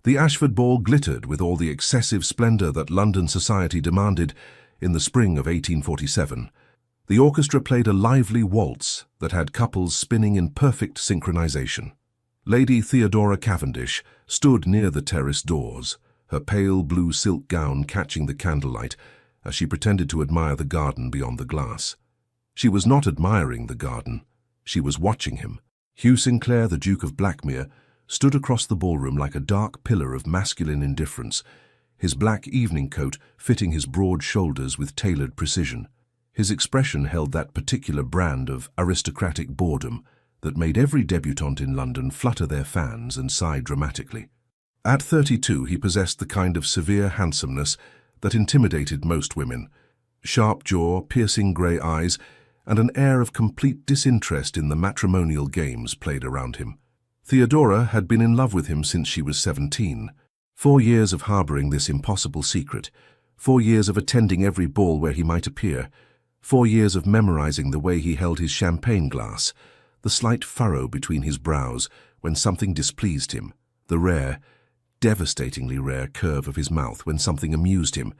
The Ashford Ball glittered with all the excessive splendor that London society demanded in the spring of 1847. The orchestra played a lively waltz that had couples spinning in perfect synchronization. Lady Theodora Cavendish stood near the terrace doors, her pale blue silk gown catching the candlelight as she pretended to admire the garden beyond the glass. She was not admiring the garden. She was watching him. Hugh Sinclair, the Duke of Blackmere, stood across the ballroom like a dark pillar of masculine indifference, his black evening coat fitting his broad shoulders with tailored precision. His expression held that particular brand of aristocratic boredom that made every debutante in London flutter their fans and sigh dramatically. At 32, he possessed the kind of severe handsomeness that intimidated most women. Sharp jaw, piercing grey eyes, and an air of complete disinterest in the matrimonial games played around him. Theodora had been in love with him since she was 17. 4 years of harbouring this impossible secret, 4 years of attending every ball where he might appear, 4 years of memorizing the way he held his champagne glass, the slight furrow between his brows when something displeased him, the rare, devastatingly rare curve of his mouth when something amused him.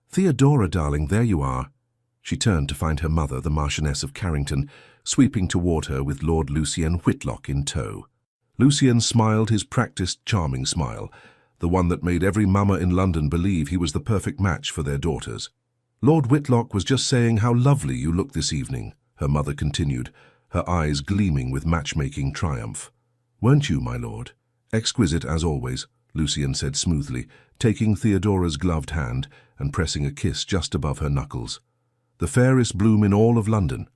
"Theodora, darling, there you are." She turned to find her mother, the Marchioness of Carrington, sweeping toward her with Lord Lucien Whitlock in tow. Lucien smiled his practiced, charming smile, the one that made every mamma in London believe he was the perfect match for their daughters. "Lord Whitlock was just saying how lovely you look this evening," her mother continued, her eyes gleaming with matchmaking triumph. "Weren't you, my lord?" "Exquisite as always," Lucien said smoothly, taking Theodora's gloved hand and pressing a kiss just above her knuckles. "The fairest bloom in all of London."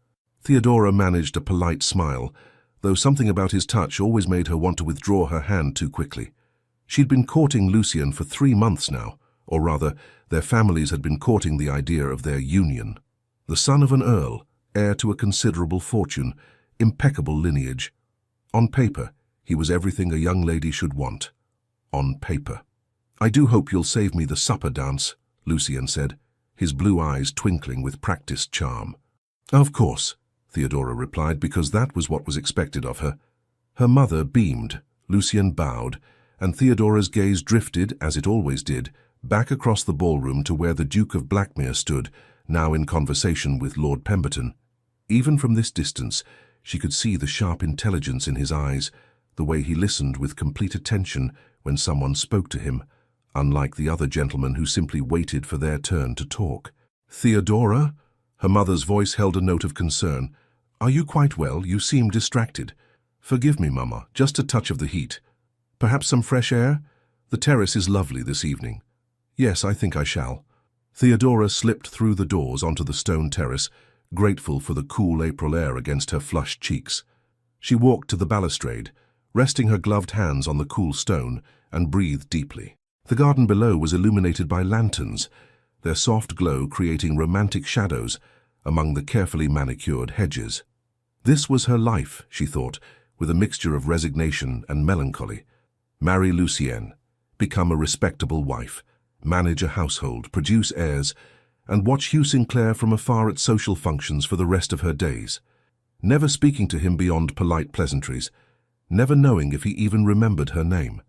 Theodora managed a polite smile, though something about his touch always made her want to withdraw her hand too quickly. She'd been courting Lucien for 3 months now, or rather, their families had been courting the idea of their union. The son of an earl, heir to a considerable fortune, impeccable lineage. On paper, he was everything a young lady should want. On paper. "I do hope you'll save me the supper dance," Lucien said, his blue eyes twinkling with practiced charm. "Of course," Theodora replied, because that was what was expected of her. Her mother beamed, Lucien bowed, and Theodora's gaze drifted, as it always did, back across the ballroom to where the Duke of Blackmere stood, now in conversation with Lord Pemberton. Even from this distance, she could see the sharp intelligence in his eyes, the way he listened with complete attention when someone spoke to him, unlike the other gentlemen who simply waited for their turn to talk. "Theodora?" Her mother's voice held a note of concern. "Are you quite well? You seem distracted." "Forgive me, Mama, just a touch of the heat. Perhaps some fresh air? The terrace is lovely this evening." "Yes, I think I shall." Theodora slipped through the doors onto the stone terrace, grateful for the cool April air against her flushed cheeks. She walked to the balustrade, resting her gloved hands on the cool stone, and breathed deeply. The garden below was illuminated by lanterns, their soft glow creating romantic shadows among the carefully manicured hedges. This was her life, she thought, with a mixture of resignation and melancholy. Marry Lucien, become a respectable wife, manage a household, produce heirs, and watch Hugh Sinclair from afar at social functions for the rest of her days, never speaking to him beyond polite pleasantries, never knowing if he even remembered her name.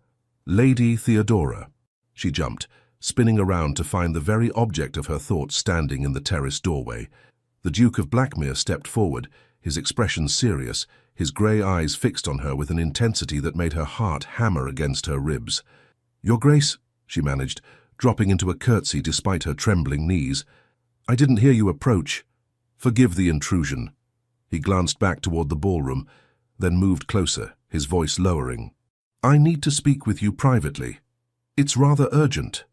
Lady Theodora. She jumped, spinning around to find the very object of her thoughts standing in the terrace doorway. The Duke of Blackmere stepped forward, his expression serious, his grey eyes fixed on her with an intensity that made her heart hammer against her ribs. "Your Grace," she managed, dropping into a curtsy despite her trembling knees. "I didn't hear you approach. Forgive the intrusion." He glanced back toward the ballroom, then moved closer, his voice lowering. "I need to speak with you privately. It's rather urgent."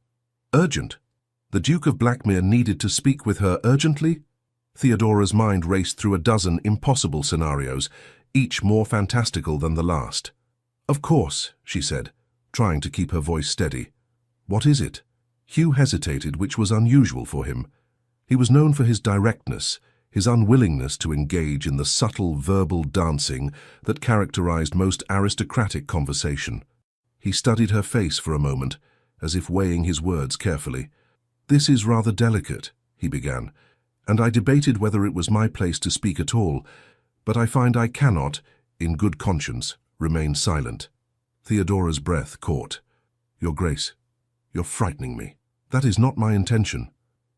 "Urgent?" The Duke of Blackmere needed to speak with her urgently? Theodora's mind raced through a dozen impossible scenarios, each more fantastical than the last. "Of course," she said, trying to keep her voice steady. "What is it?" Hugh hesitated, which was unusual for him. He was known for his directness, his unwillingness to engage in the subtle verbal dancing that characterized most aristocratic conversation. He studied her face for a moment, as if weighing his words carefully. "This is rather delicate," he began, "and I debated whether it was my place to speak at all, but I find I cannot, in good conscience, remain silent." Theodora's breath caught. Your Grace, you're frightening me. That is not my intention.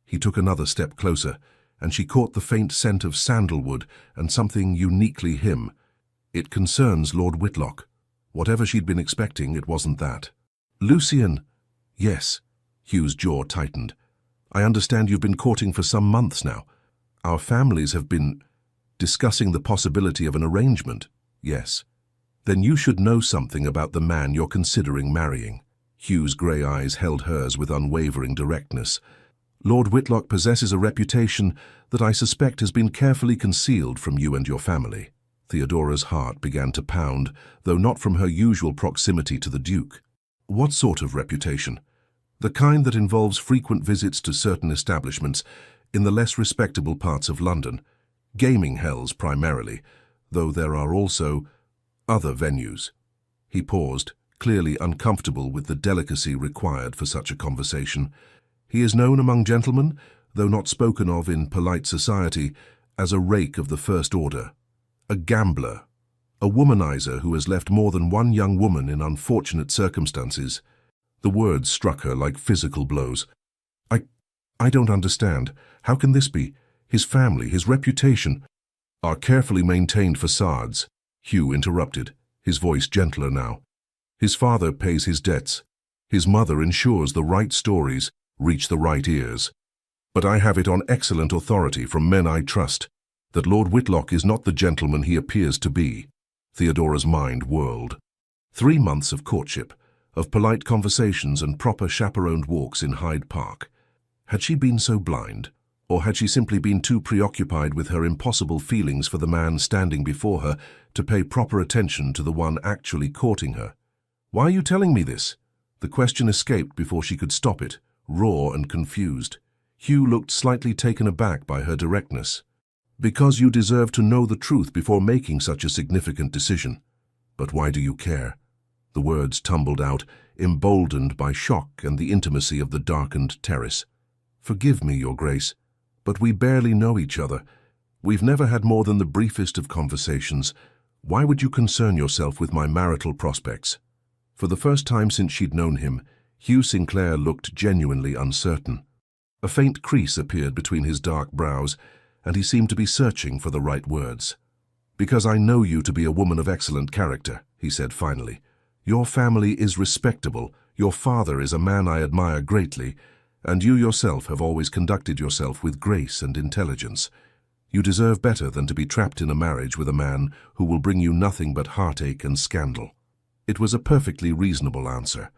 He took another step closer, and she caught the faint scent of sandalwood and something uniquely him. It concerns Lord Whitlock. Whatever she'd been expecting, it wasn't that. Lucian! Yes. Hugh's jaw tightened. I understand you've been courting for some months now. Our families have been discussing the possibility of an arrangement. Yes. Then you should know something about the man you're considering marrying. Hugh's grey eyes held hers with unwavering directness. Lord Whitlock possesses a reputation that I suspect has been carefully concealed from you and your family. Theodora's heart began to pound, though not from her usual proximity to the Duke. What sort of reputation? The kind that involves frequent visits to certain establishments in the less respectable parts of London. Gaming hells primarily, though there are also other venues. He paused, clearly uncomfortable with the delicacy required for such a conversation. He is known among gentlemen, though not spoken of in polite society, as a rake of the first order, a gambler, a womanizer who has left more than one young woman in unfortunate circumstances. The words struck her like physical blows. I don't understand. How can this be? His family, his reputation, are carefully maintained facades. Hugh interrupted, his voice gentler now. His father pays his debts. His mother ensures the right stories reach the right ears. But I have it on excellent authority from men I trust that Lord Whitlock is not the gentleman he appears to be. Theodora's mind whirled. 3 months of courtship, of polite conversations and proper chaperoned walks in Hyde Park. Had she been so blind, or had she simply been too preoccupied with her impossible feelings for the man standing before her to pay proper attention to the one actually courting her? Why are you telling me this? The question escaped before she could stop it, raw and confused. Hugh looked slightly taken aback by her directness. Because you deserve to know the truth before making such a significant decision. But why do you care? The words tumbled out, emboldened by shock and the intimacy of the darkened terrace. Forgive me, Your Grace, but we barely know each other. We've never had more than the briefest of conversations. Why would you concern yourself with my marital prospects? For the first time since she'd known him, Hugh Sinclair looked genuinely uncertain. A faint crease appeared between his dark brows, and he seemed to be searching for the right words. Because I know you to be a woman of excellent character, he said finally. Your family is respectable, your father is a man I admire greatly, and you yourself have always conducted yourself with grace and intelligence. You deserve better than to be trapped in a marriage with a man who will bring you nothing but heartache and scandal. It was a perfectly reasonable answer,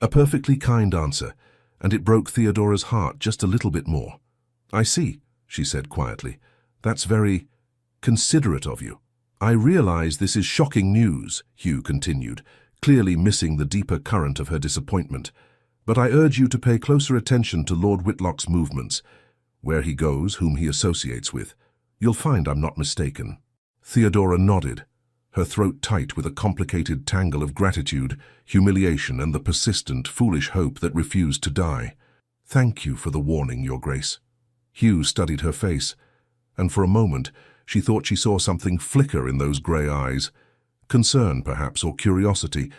a perfectly kind answer, and it broke Theodora's heart just a little bit more. I see, she said quietly. That's very considerate of you. I realize this is shocking news, Hugh continued, clearly missing the deeper current of her disappointment. But I urge you to pay closer attention to Lord Whitlock's movements, where he goes, whom he associates with. You'll find I'm not mistaken. Theodora nodded, her throat tight with a complicated tangle of gratitude, humiliation, and the persistent, foolish hope that refused to die. Thank you for the warning, Your Grace. Hugh studied her face, and for a moment she thought she saw something flicker in those grey eyes. Concern, perhaps, or curiosity,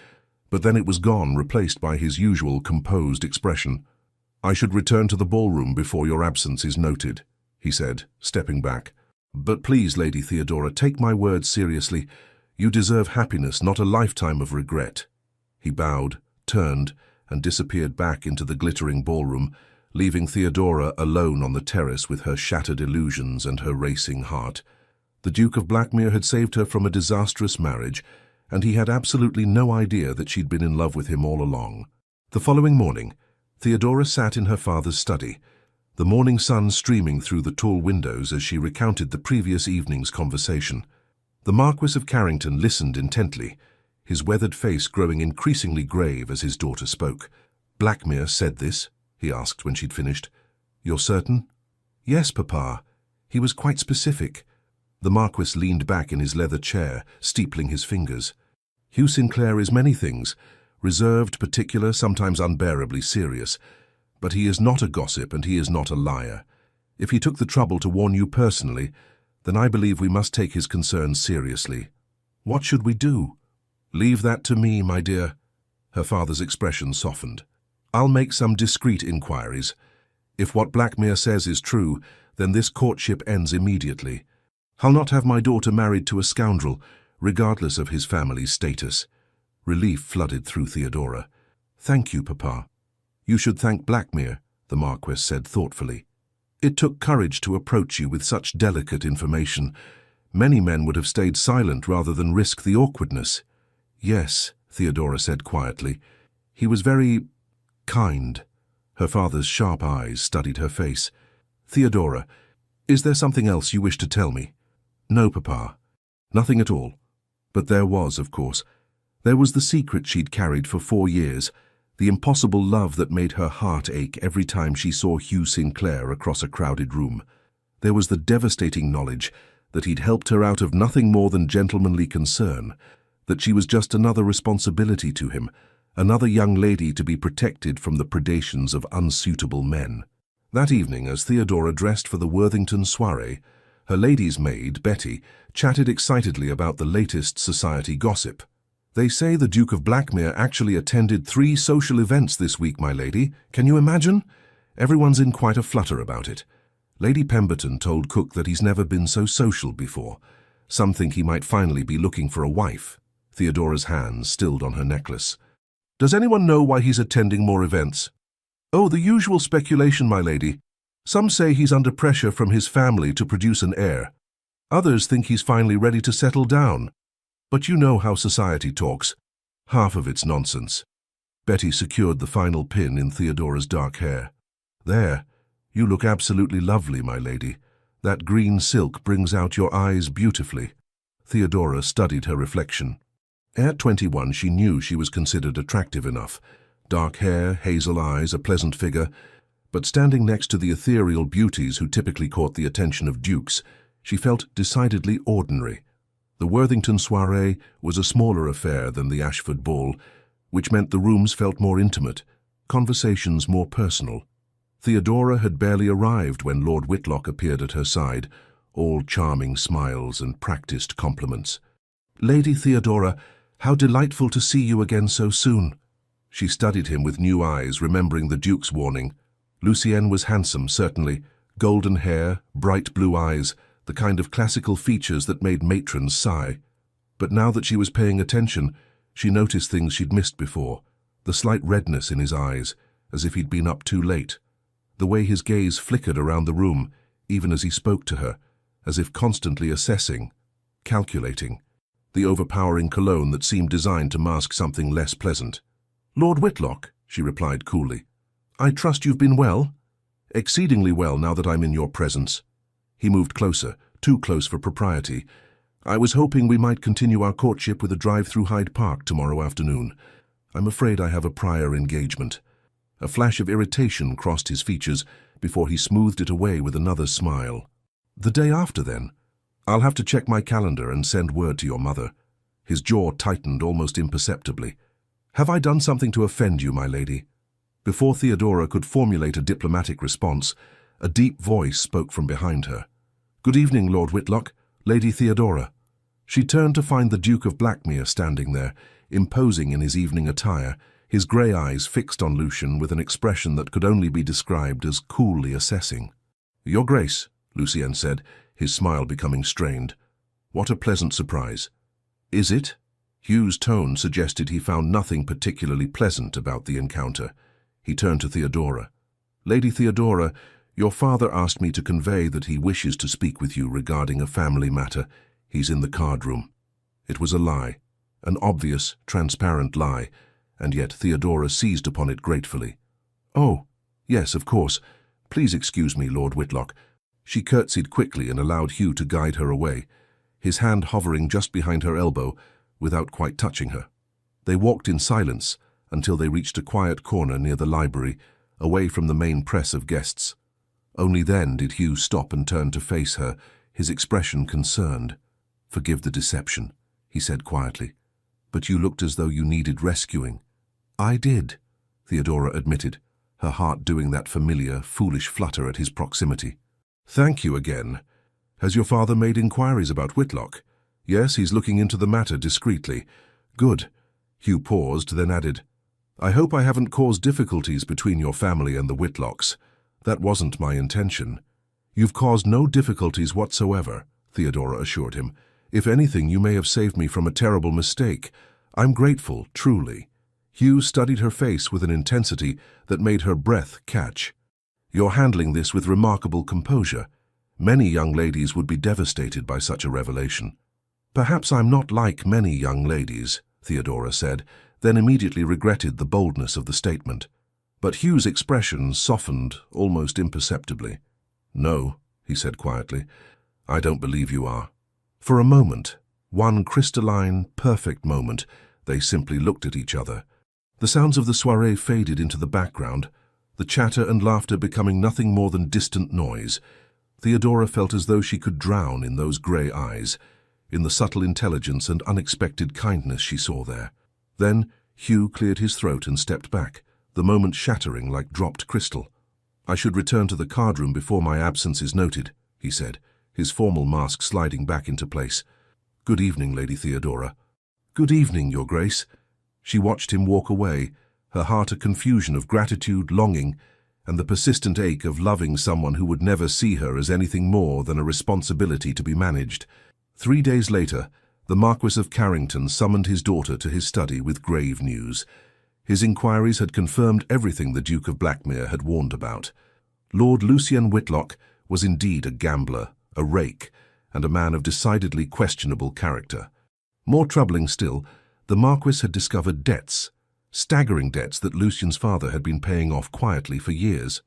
but then it was gone, replaced by his usual composed expression. I should return to the ballroom before your absence is noted, he said, stepping back. But please, Lady Theodora, take my words seriously. You deserve happiness, not a lifetime of regret. He bowed, turned, and disappeared back into the glittering ballroom, leaving Theodora alone on the terrace with her shattered illusions and her racing heart. The Duke of Blackmere had saved her from a disastrous marriage, and he had absolutely no idea that she'd been in love with him all along. The following morning, Theodora sat in her father's study, the morning sun streaming through the tall windows as she recounted the previous evening's conversation. The Marquis of Carrington listened intently, his weathered face growing increasingly grave as his daughter spoke. Blackmere said this? He asked when she'd finished. You're certain? Yes, Papa. He was quite specific. The Marquis leaned back in his leather chair, steepling his fingers. Hugh Sinclair is many things, reserved, particular, sometimes unbearably serious. But he is not a gossip and he is not a liar. If he took the trouble to warn you personally, then I believe we must take his concerns seriously. What should we do? Leave that to me, my dear. Her father's expression softened. "I'll make some discreet inquiries. If what Blackmere says is true, then this courtship ends immediately. I'll not have my daughter married to a scoundrel, regardless of his family's status." Relief flooded through Theodora. "Thank you, Papa." "You should thank Blackmere," the Marquess said thoughtfully. "It took courage to approach you with such delicate information. Many men would have stayed silent rather than risk the awkwardness." "Yes," Theodora said quietly. "He was very kind." Her father's sharp eyes studied her face. "Theodora, is there something else you wish to tell me?" "No, Papa. Nothing at all. But there was, of course. There was the secret she'd carried for 4 years, the impossible love that made her heart ache every time she saw Hugh Sinclair across a crowded room. There was the devastating knowledge that he'd helped her out of nothing more than gentlemanly concern, that she was just another responsibility to him, another young lady to be protected from the predations of unsuitable men. That evening, as Theodora dressed for the Worthington soiree, her lady's maid, Betty, chatted excitedly about the latest society gossip. "They say the Duke of Blackmere actually attended 3 social events this week, my lady. Can you imagine? Everyone's in quite a flutter about it. Lady Pemberton told Cook that he's never been so social before. Some think he might finally be looking for a wife." Theodora's hands stilled on her necklace. "Does anyone know why he's attending more events?" "Oh, the usual speculation, my lady. Some say he's under pressure from his family to produce an heir. Others think he's finally ready to settle down. But you know how society talks. Half of it's nonsense." Betty secured the final pin in Theodora's dark hair. "There, you look absolutely lovely, my lady. That green silk brings out your eyes beautifully." Theodora studied her reflection. At 21, she knew she was considered attractive enough. Dark hair, hazel eyes, a pleasant figure. But standing next to the ethereal beauties who typically caught the attention of dukes, she felt decidedly ordinary. The Worthington soiree was a smaller affair than the Ashford ball, which meant the rooms felt more intimate, conversations more personal. Theodora had barely arrived when Lord Whitlock appeared at her side, all charming smiles and practiced compliments. "Lady Theodora, how delightful to see you again so soon." She studied him with new eyes, remembering the Duke's warning. Lucien was handsome, certainly. Golden hair, bright blue eyes, the kind of classical features that made matrons sigh. But now that she was paying attention, she noticed things she'd missed before. The slight redness in his eyes, as if he'd been up too late. The way his gaze flickered around the room, even as he spoke to her, as if constantly assessing, calculating. The overpowering cologne that seemed designed to mask something less pleasant. "Lord Whitlock," she replied coolly. "I trust you've been well?" "Exceedingly well now that I'm in your presence." He moved closer, too close for propriety. "I was hoping we might continue our courtship with a drive through Hyde Park tomorrow afternoon. I'm afraid I have a prior engagement." A flash of irritation crossed his features before he smoothed it away with another smile. "The day after, then? I'll have to check my calendar and send word to your mother." His jaw tightened almost imperceptibly. "Have I done something to offend you, my lady?" Before Theodora could formulate a diplomatic response, a deep voice spoke from behind her. "Good evening, Lord Whitlock. Lady Theodora." She turned to find the Duke of Blackmere standing there, imposing in his evening attire, his grey eyes fixed on Lucien with an expression that could only be described as coolly assessing. "Your Grace," Lucien said, his smile becoming strained. "What a pleasant surprise." "Is it?" Hugh's tone suggested he found nothing particularly pleasant about the encounter. He turned to Theodora. "Lady Theodora, your father asked me to convey that he wishes to speak with you regarding a family matter. He's in the card room." It was a lie, an obvious, transparent lie, and yet Theodora seized upon it gratefully. "Oh, yes, of course. Please excuse me, Lord Whitlock." She curtsied quickly and allowed Hugh to guide her away, his hand hovering just behind her elbow without quite touching her. They walked in silence until they reached a quiet corner near the library, away from the main press of guests. Only then did Hugh stop and turn to face her, his expression concerned. "Forgive the deception," he said quietly, "but you looked as though you needed rescuing." "I did," Theodora admitted, her heart doing that familiar, foolish flutter at his proximity. "Thank you again. Has your father made inquiries about Whitlock?" "Yes, he's looking into the matter discreetly." "Good." Hugh paused, then added, I hope I haven't caused difficulties between your family and the Whitlocks. That wasn't my intention. You've caused no difficulties whatsoever, Theodora assured him. If anything, you may have saved me from a terrible mistake. I'm grateful, truly. Hugh studied her face with an intensity that made her breath catch. You're handling this with remarkable composure. Many young ladies would be devastated by such a revelation. Perhaps I'm not like many young ladies, Theodora said, then immediately regretted the boldness of the statement. But Hugh's expression softened almost imperceptibly. No, he said quietly, I don't believe you are. For a moment, one crystalline, perfect moment, they simply looked at each other. The sounds of the soiree faded into the background, the chatter and laughter becoming nothing more than distant noise. Theodora felt as though she could drown in those grey eyes, in the subtle intelligence and unexpected kindness she saw there. Then Hugh cleared his throat and stepped back, the moment shattering like dropped crystal. I should return to the card room before my absence is noted, he said, his formal mask sliding back into place. Good evening, Lady Theodora. Good evening, Your Grace. She watched him walk away, her heart a confusion of gratitude, longing, and the persistent ache of loving someone who would never see her as anything more than a responsibility to be managed. 3 days later, the Marquis of Carrington summoned his daughter to his study with grave news. His inquiries had confirmed everything the Duke of Blackmere had warned about. Lord Lucien Whitlock was indeed a gambler, a rake, and a man of decidedly questionable character. More troubling still, the Marquis had discovered debts, staggering debts that Lucien's father had been paying off quietly for years.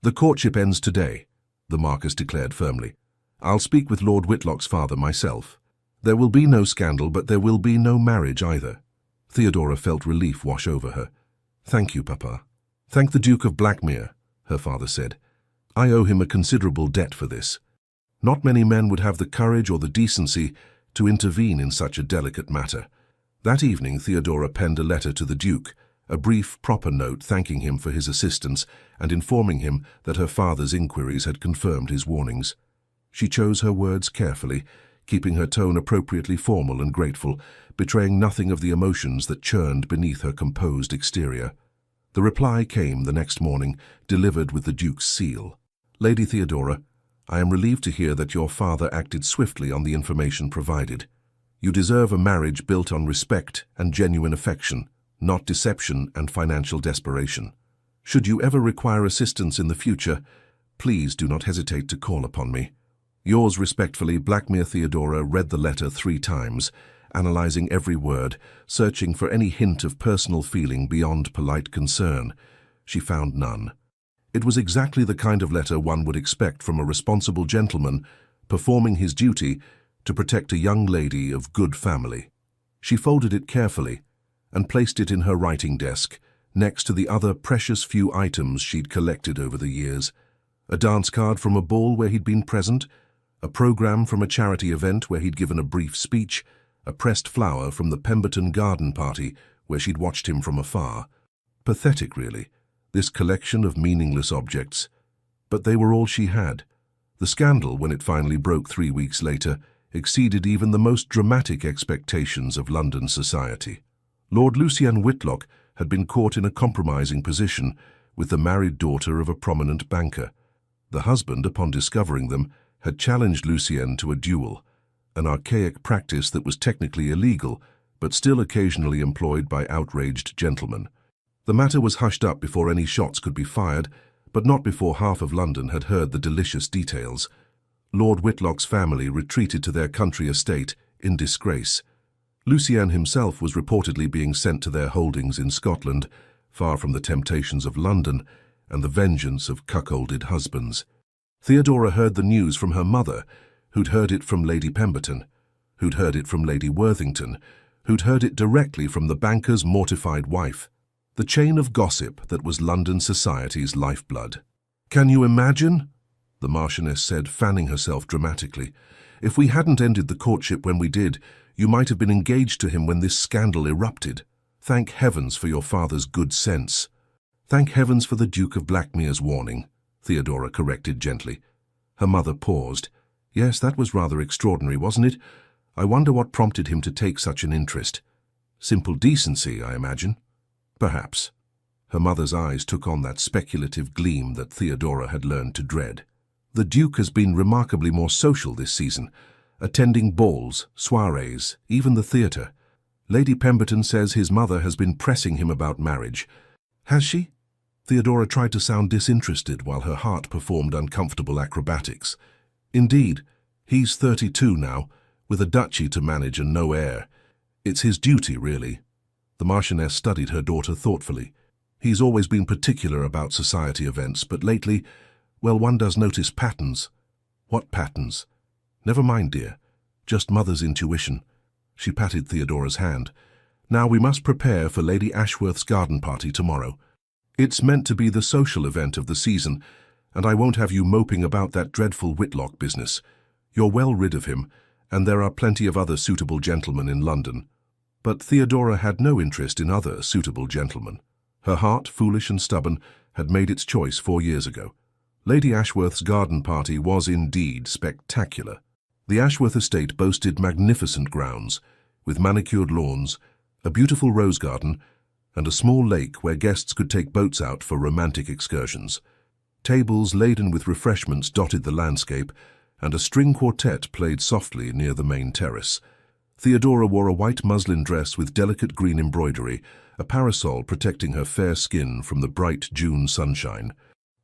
The courtship ends today, the Marquis declared firmly. I'll speak with Lord Whitlock's father myself. There will be no scandal, but there will be no marriage either. Theodora felt relief wash over her. Thank you, Papa. Thank the Duke of Blackmere, her father said. I owe him a considerable debt for this. Not many men would have the courage or the decency to intervene in such a delicate matter. That evening, Theodora penned a letter to the Duke, a brief, proper note thanking him for his assistance and informing him that her father's inquiries had confirmed his warnings. She chose her words carefully, keeping her tone appropriately formal and grateful, betraying nothing of the emotions that churned beneath her composed exterior. The reply came the next morning, delivered with the Duke's seal. Lady Theodora, I am relieved to hear that your father acted swiftly on the information provided. You deserve a marriage built on respect and genuine affection, not deception and financial desperation. Should you ever require assistance in the future, please do not hesitate to call upon me. Yours respectfully, Blackmere. Theodora read the letter 3 times, analyzing every word, searching for any hint of personal feeling beyond polite concern. She found none. It was exactly the kind of letter one would expect from a responsible gentleman performing his duty to protect a young lady of good family. She folded it carefully and placed it in her writing desk, next to the other precious few items she'd collected over the years. A dance card from a ball where he'd been present, a program from a charity event where he'd given a brief speech, a pressed flower from the Pemberton garden party where she'd watched him from afar. Pathetic, really, this collection of meaningless objects. But they were all she had. The scandal, when it finally broke 3 weeks later, exceeded even the most dramatic expectations of London society. Lord Lucien Whitlock had been caught in a compromising position with the married daughter of a prominent banker. The husband, upon discovering them, had challenged Lucien to a duel, an archaic practice that was technically illegal, but still occasionally employed by outraged gentlemen. The matter was hushed up before any shots could be fired, but not before half of London had heard the delicious details. Lord Whitlock's family retreated to their country estate in disgrace. Lucien himself was reportedly being sent to their holdings in Scotland, far from the temptations of London and the vengeance of cuckolded husbands. Theodora heard the news from her mother, who'd heard it from Lady Pemberton, who'd heard it from Lady Worthington, who'd heard it directly from the banker's mortified wife. The chain of gossip that was London society's lifeblood. Can you imagine? The Marchioness said, fanning herself dramatically. If we hadn't ended the courtship when we did, you might have been engaged to him when this scandal erupted. Thank heavens for your father's good sense. Thank heavens for the Duke of Blackmere's warning, Theodora corrected gently. Her mother paused. Yes, that was rather extraordinary, wasn't it? I wonder what prompted him to take such an interest. Simple decency, I imagine. Perhaps. Her mother's eyes took on that speculative gleam that Theodora had learned to dread. The Duke has been remarkably more social this season, attending balls, soirees, even the theatre. Lady Pemberton says his mother has been pressing him about marriage. Has she? Theodora tried to sound disinterested while her heart performed uncomfortable acrobatics. Indeed, he's 32 now, with a duchy to manage and no heir. It's his duty, really. The Marchioness studied her daughter thoughtfully. He's always been particular about society events, but lately, well, one does notice patterns. What patterns? Never mind, dear. Just mother's intuition. She patted Theodora's hand. Now we must prepare for Lady Ashworth's garden party tomorrow. It's meant to be the social event of the season, and I won't have you moping about that dreadful Whitlock business. You're well rid of him, and there are plenty of other suitable gentlemen in London. But Theodora had no interest in other suitable gentlemen. Her heart, foolish and stubborn, had made its choice 4 years ago. Lady Ashworth's garden party was indeed spectacular. The Ashworth estate boasted magnificent grounds, with manicured lawns, a beautiful rose garden, and a small lake where guests could take boats out for romantic excursions. Tables laden with refreshments dotted the landscape, and a string quartet played softly near the main terrace. Theodora wore a white muslin dress with delicate green embroidery, a parasol protecting her fair skin from the bright June sunshine.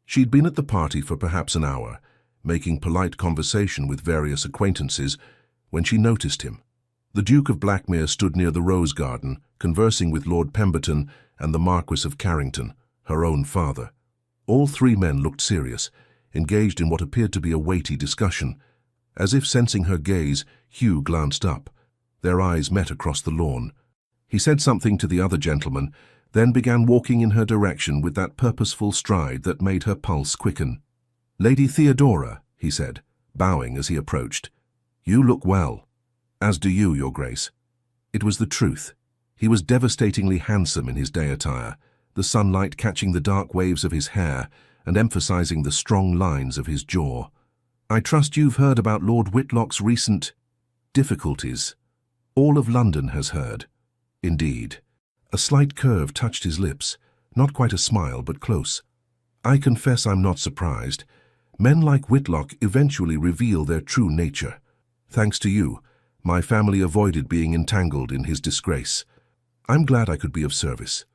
She'd been at the party for perhaps an hour, making polite conversation with various acquaintances, when she noticed him. The Duke of Blackmere stood near the rose garden, conversing with Lord Pemberton and the Marquis of Carrington, her own father. All 3 men looked serious, engaged in what appeared to be a weighty discussion. As if sensing her gaze, Hugh glanced up. Their eyes met across the lawn. He said something to the other gentleman, then began walking in her direction with that purposeful stride that made her pulse quicken. "Lady Theodora," he said, bowing as he approached. "You look well. As do you, Your Grace." It was the truth. He was devastatingly handsome in his day attire, the sunlight catching the dark waves of his hair and emphasizing the strong lines of his jaw. "I trust you've heard about Lord Whitlock's recent difficulties. All of London has heard." "Indeed." A slight curve touched his lips, not quite a smile, but close. "I confess I'm not surprised. Men like Whitlock eventually reveal their true nature. Thanks to you, my family avoided being entangled in his disgrace. I'm glad I could be of service."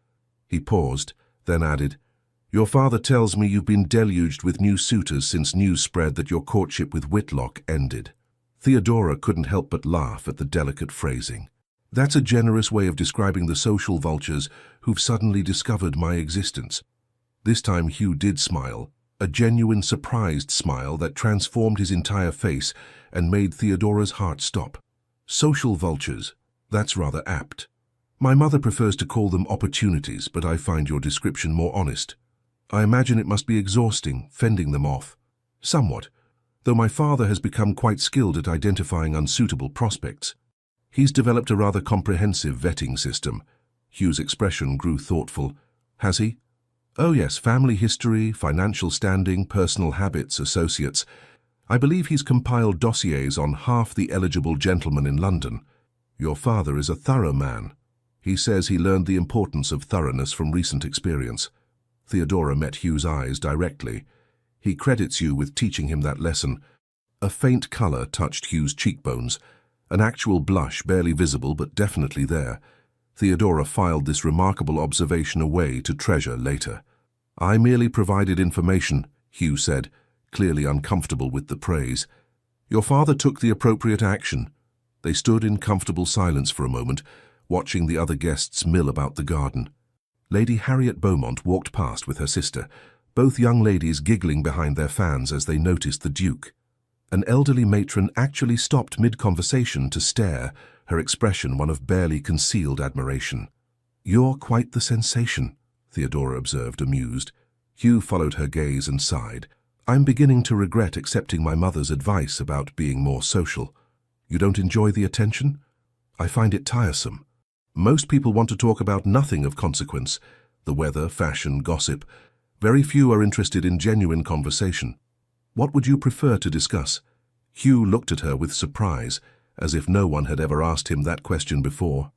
He paused, then added, "Your father tells me you've been deluged with new suitors since news spread that your courtship with Whitlock ended." Theodora couldn't help but laugh at the delicate phrasing. "That's a generous way of describing the social vultures who've suddenly discovered my existence." This time Hugh did smile, a genuine surprised smile that transformed his entire face and made Theodora's heart stop. "Social vultures, that's rather apt. My mother prefers to call them opportunities, but I find your description more honest. I imagine it must be exhausting, fending them off." "Somewhat, though my father has become quite skilled at identifying unsuitable prospects. He's developed a rather comprehensive vetting system." Hugh's expression grew thoughtful. "Has he?" "Oh yes, family history, financial standing, personal habits, associates. I believe he's compiled dossiers on half the eligible gentlemen in London. Your father is a thorough man. He says he learned the importance of thoroughness from recent experience." Theodora met Hugh's eyes directly. "He credits you with teaching him that lesson." A faint color touched Hugh's cheekbones, an actual blush barely visible but definitely there. Theodora filed this remarkable observation away to treasure later. "I merely provided information," Hugh said, clearly uncomfortable with the praise. "Your father took the appropriate action." They stood in comfortable silence for a moment, watching the other guests mill about the garden. Lady Harriet Beaumont walked past with her sister, both young ladies giggling behind their fans as they noticed the Duke. An elderly matron actually stopped mid-conversation to stare, her expression one of barely concealed admiration. "You're quite the sensation," Theodora observed, amused. Hugh followed her gaze and sighed. "I'm beginning to regret accepting my mother's advice about being more social." "You don't enjoy the attention?" "I find it tiresome. Most people want to talk about nothing of consequence, the weather, fashion, gossip. Very few are interested in genuine conversation. What would you prefer to discuss?" Hugh looked at her with surprise, as if no one had ever asked him that question before.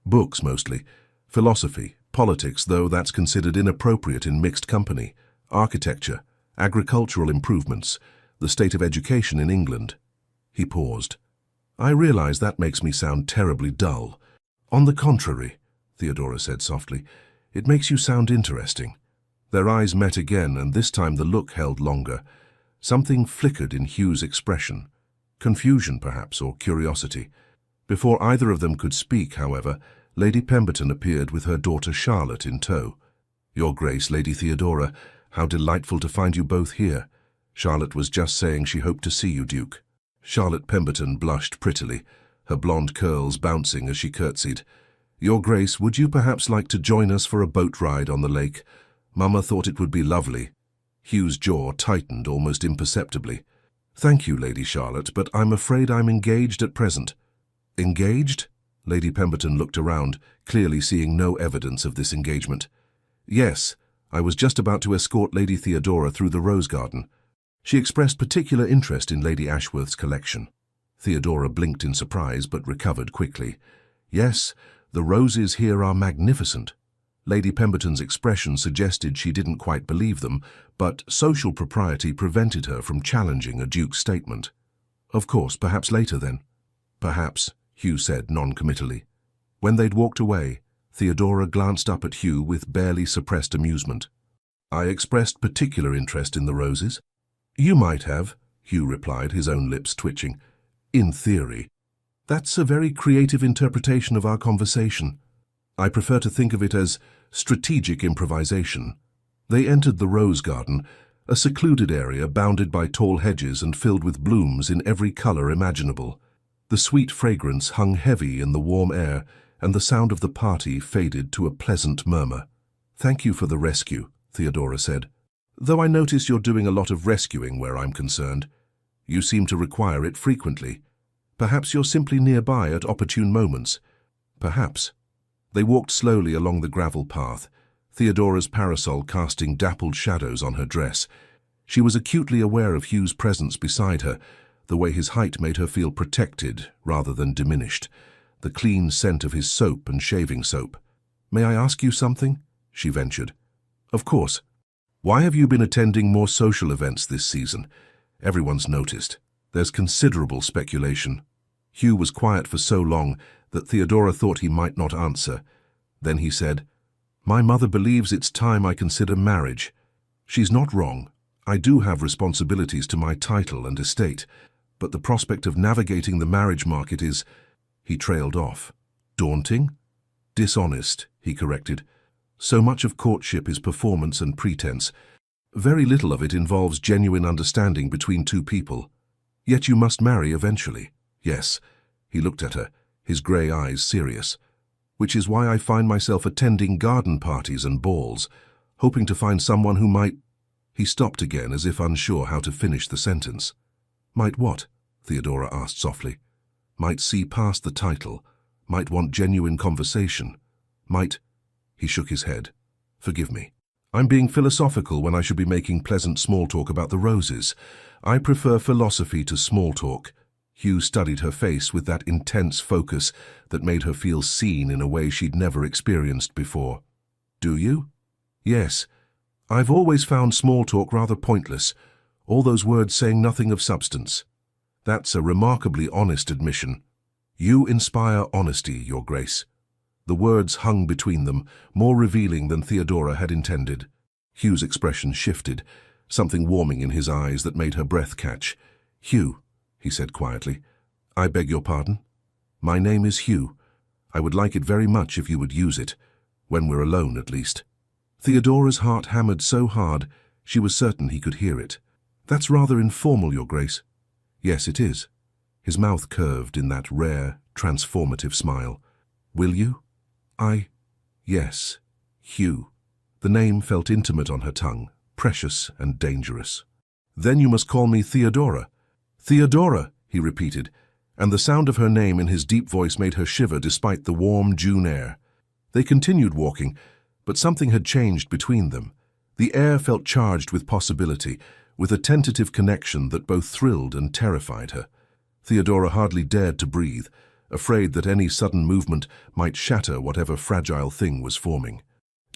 "Books, mostly. Philosophy, Politics, though, that's considered inappropriate in mixed company. Architecture, agricultural improvements, the state of education in England. He paused. I realize that makes me sound terribly dull. On the contrary, Theodora said softly, it makes you sound interesting. Their eyes met again, and this time the look held longer. Something flickered in Hugh's expression. Confusion, perhaps, or curiosity. Before either of them could speak, however, Lady Pemberton appeared with her daughter Charlotte in tow. Your Grace, Lady Theodora, how delightful to find you both here. Charlotte was just saying she hoped to see you, Duke. Charlotte Pemberton blushed prettily, her blonde curls bouncing as she curtsied. Your Grace, would you perhaps like to join us for a boat ride on the lake? Mamma thought it would be lovely. Hugh's jaw tightened almost imperceptibly. Thank you, Lady Charlotte, but I'm afraid I'm engaged at present. Engaged? Lady Pemberton looked around, clearly seeing no evidence of this engagement. Yes, I was just about to escort Lady Theodora through the rose garden. She expressed particular interest in Lady Ashworth's collection. Theodora blinked in surprise but recovered quickly. Yes, the roses here are magnificent. Lady Pemberton's expression suggested she didn't quite believe them, but social propriety prevented her from challenging a duke's statement. Of course, perhaps later then. Perhaps, Hugh said non-committally. When they'd walked away, Theodora glanced up at Hugh with barely suppressed amusement. I expressed particular interest in the roses. You might have, Hugh replied, his own lips twitching. In theory. That's a very creative interpretation of our conversation. I prefer to think of it as strategic improvisation. They entered the rose garden, a secluded area bounded by tall hedges and filled with blooms in every color imaginable. The sweet fragrance hung heavy in the warm air, and the sound of the party faded to a pleasant murmur. Thank you for the rescue, Theodora said. Though I notice you're doing a lot of rescuing where I'm concerned. You seem to require it frequently. Perhaps you're simply nearby at opportune moments. Perhaps. They walked slowly along the gravel path, Theodora's parasol casting dappled shadows on her dress. She was acutely aware of Hugh's presence beside her, the way his height made her feel protected rather than diminished, the clean scent of his soap and shaving soap. May I ask you something? She ventured. Of course. Why have you been attending more social events this season? Everyone's noticed. There's considerable speculation. Hugh was quiet for so long that Theodora thought he might not answer. Then he said, My mother believes it's time I consider marriage. She's not wrong. I do have responsibilities to my title and estate, but the prospect of navigating the marriage market is, he trailed off. Daunting? Dishonest, he corrected. So much of courtship is performance and pretense. Very little of it involves genuine understanding between two people. Yet you must marry eventually. Yes, he looked at her, his grey eyes serious. Which is why I find myself attending garden parties and balls, hoping to find someone who might... He stopped again as if unsure how to finish the sentence. Might what? Theodora asked softly. Might see past the title, might want genuine conversation, might... He shook his head. Forgive me. I'm being philosophical when I should be making pleasant small talk about the roses. I prefer philosophy to small talk. Hugh studied her face with that intense focus that made her feel seen in a way she'd never experienced before. Do you? Yes. I've always found small talk rather pointless, all those words saying nothing of substance. That's a remarkably honest admission. You inspire honesty, Your Grace. The words hung between them, more revealing than Theodora had intended. Hugh's expression shifted, something warming in his eyes that made her breath catch. Hugh, he said quietly, I beg your pardon? My name is Hugh. I would like it very much if you would use it, when we're alone at least. Theodora's heart hammered so hard, she was certain he could hear it. That's rather informal, Your Grace. Yes, it is. His mouth curved in that rare, transformative smile. Will you? Yes, Hugh. The name felt intimate on her tongue, precious and dangerous. Then you must call me Theodora. Theodora, he repeated, and the sound of her name in his deep voice made her shiver despite the warm June air. They continued walking, but something had changed between them. The air felt charged with possibility, with a tentative connection that both thrilled and terrified her. Theodora hardly dared to breathe, afraid that any sudden movement might shatter whatever fragile thing was forming.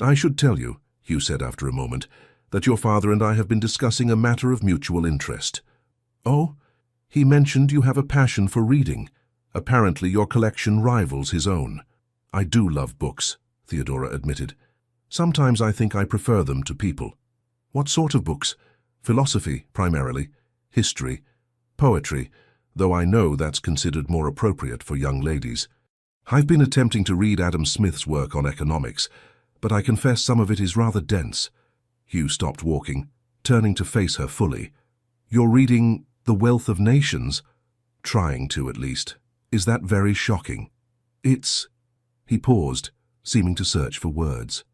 I should tell you, Hugh said after a moment, that your father and I have been discussing a matter of mutual interest. Oh? He mentioned you have a passion for reading. Apparently your collection rivals his own. I do love books, Theodora admitted. Sometimes I think I prefer them to people. What sort of books? Philosophy, primarily. History. Poetry, though I know that's considered more appropriate for young ladies. I've been attempting to read Adam Smith's work on economics, but I confess some of it is rather dense. Hugh stopped walking, turning to face her fully. You're reading The Wealth of Nations? Trying to, at least. Is that very shocking? It's... He paused, seeming to search for words.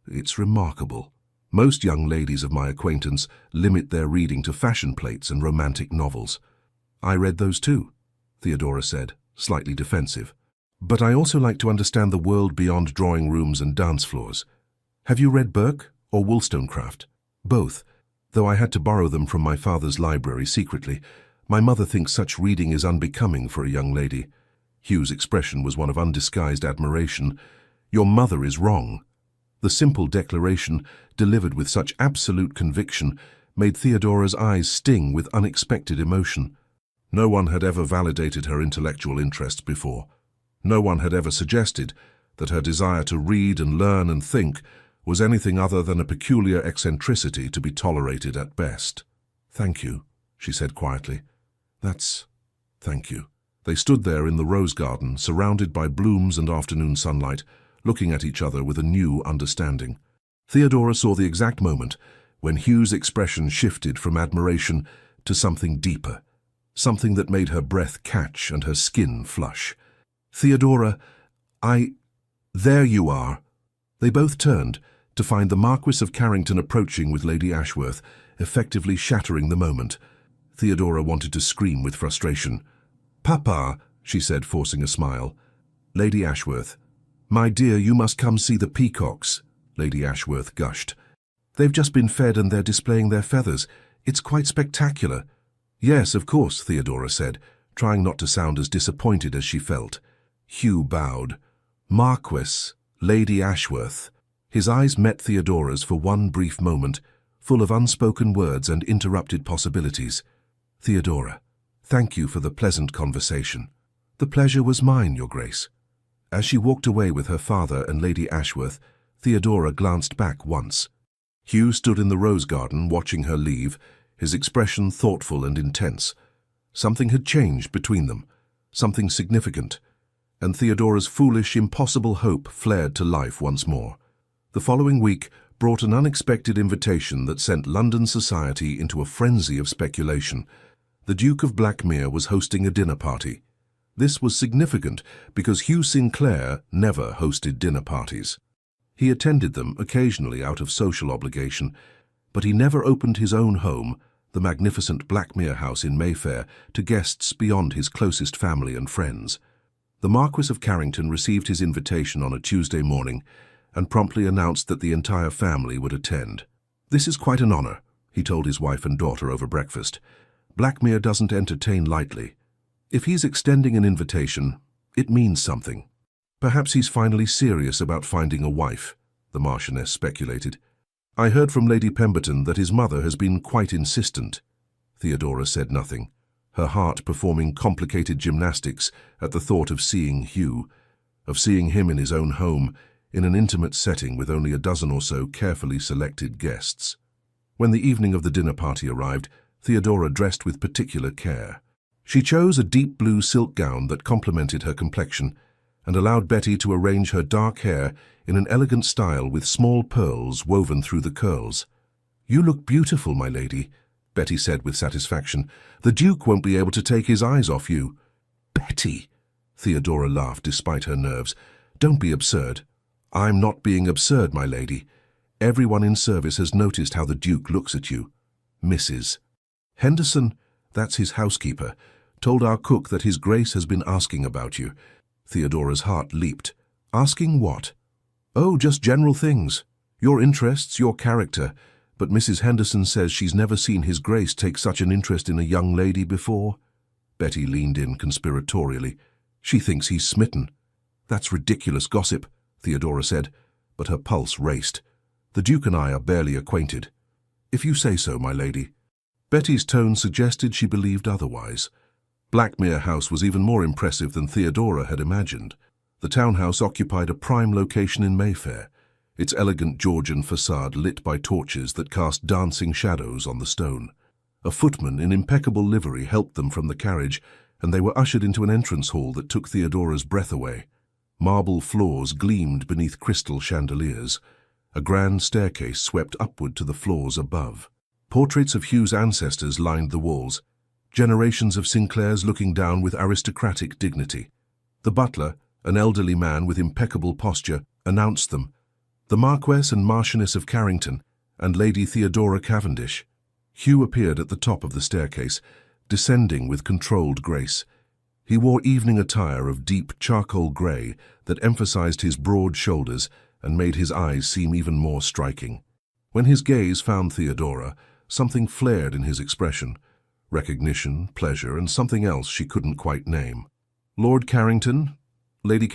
It's remarkable. Most young ladies of my acquaintance limit their reading to fashion plates and romantic novels. I read those too, Theodora said, slightly defensive. But I also like to understand the world beyond drawing rooms and dance floors. Have you read Burke or Wollstonecraft? Both, though I had to borrow them from my father's library secretly. My mother thinks such reading is unbecoming for a young lady. Hugh's expression was one of undisguised admiration. Your mother is wrong. The simple declaration, delivered with such absolute conviction, made Theodora's eyes sting with unexpected emotion. No one had ever validated her intellectual interests before. No one had ever suggested that her desire to read and learn and think was anything other than a peculiar eccentricity to be tolerated at best. "Thank you," she said quietly. Thank you." They stood there in the rose garden, surrounded by blooms and afternoon sunlight, looking at each other with a new understanding. Theodora saw the exact moment when Hugh's expression shifted from admiration to something deeper, something that made her breath catch and her skin flush. "Theodora, There you are." They both turned to find the Marquis of Carrington approaching with Lady Ashworth, effectively shattering the moment. Theodora wanted to scream with frustration. "Papa," she said, forcing a smile. "Lady Ashworth." "My dear, you must come see the peacocks," Lady Ashworth gushed. "They've just been fed and they're displaying their feathers. It's quite spectacular." "Yes, of course," Theodora said, trying not to sound as disappointed as she felt. Hugh bowed. "Marquis, Lady Ashworth." His eyes met Theodora's for one brief moment, full of unspoken words and interrupted possibilities. "Theodora, thank you for the pleasant conversation." "The pleasure was mine, Your Grace." As she walked away with her father and Lady Ashworth, Theodora glanced back once. Hugh stood in the rose garden watching her leave, his expression thoughtful and intense. Something had changed between them, something significant, and Theodora's foolish, impossible hope flared to life once more. The following week brought an unexpected invitation that sent London society into a frenzy of speculation. The Duke of Blackmere was hosting a dinner party. This was significant because Hugh Sinclair never hosted dinner parties. He attended them occasionally out of social obligation, but he never opened his own home, the magnificent Blackmere house in Mayfair, to guests beyond his closest family and friends. The Marquis of Carrington received his invitation on a Tuesday morning and promptly announced that the entire family would attend. "This is quite an honor," he told his wife and daughter over breakfast. "Blackmere doesn't entertain lightly. If he's extending an invitation, it means something. Perhaps he's finally serious about finding a wife," the Marchioness speculated. "I heard from Lady Pemberton that his mother has been quite insistent." Theodora said nothing, her heart performing complicated gymnastics at the thought of seeing Hugh, of seeing him in his own home, in an intimate setting with only a dozen or so carefully selected guests. When the evening of the dinner party arrived, Theodora dressed with particular care. She chose a deep blue silk gown that complemented her complexion and allowed Betty to arrange her dark hair in an elegant style with small pearls woven through the curls. "You look beautiful, my lady," Betty said with satisfaction. "The Duke won't be able to take his eyes off you." "Betty!" Theodora laughed despite her nerves. "Don't be absurd." "I'm not being absurd, my lady. Everyone in service has noticed how the Duke looks at you. Mrs. Henderson, that's his housekeeper, told our cook that His Grace has been asking about you." Theodora's heart leaped. "Asking what?" "Oh, just general things. Your interests, your character. But Mrs. Henderson says she's never seen His Grace take such an interest in a young lady before." Betty leaned in conspiratorially. "She thinks he's smitten." "That's ridiculous gossip," Theodora said. but her pulse raced. "The Duke and I are barely acquainted." "If you say so, my lady." Betty's tone suggested she believed otherwise. Blackmere House was even more impressive than Theodora had imagined. The townhouse occupied a prime location in Mayfair, its elegant Georgian facade lit by torches that cast dancing shadows on the stone. A footman in impeccable livery helped them from the carriage, and they were ushered into an entrance hall that took Theodora's breath away. Marble floors gleamed beneath crystal chandeliers. A grand staircase swept upward to the floors above. Portraits of Hugh's ancestors lined the walls, generations of Sinclairs looking down with aristocratic dignity. The butler, an elderly man with impeccable posture, announced them: "The Marquess and Marchioness of Carrington, and Lady Theodora Cavendish." Hugh appeared at the top of the staircase, descending with controlled grace. He wore evening attire of deep charcoal grey that emphasized his broad shoulders and made his eyes seem even more striking. When his gaze found Theodora, something flared in his expression: recognition, pleasure, and something else she couldn't quite name. "Lord Carrington, Lady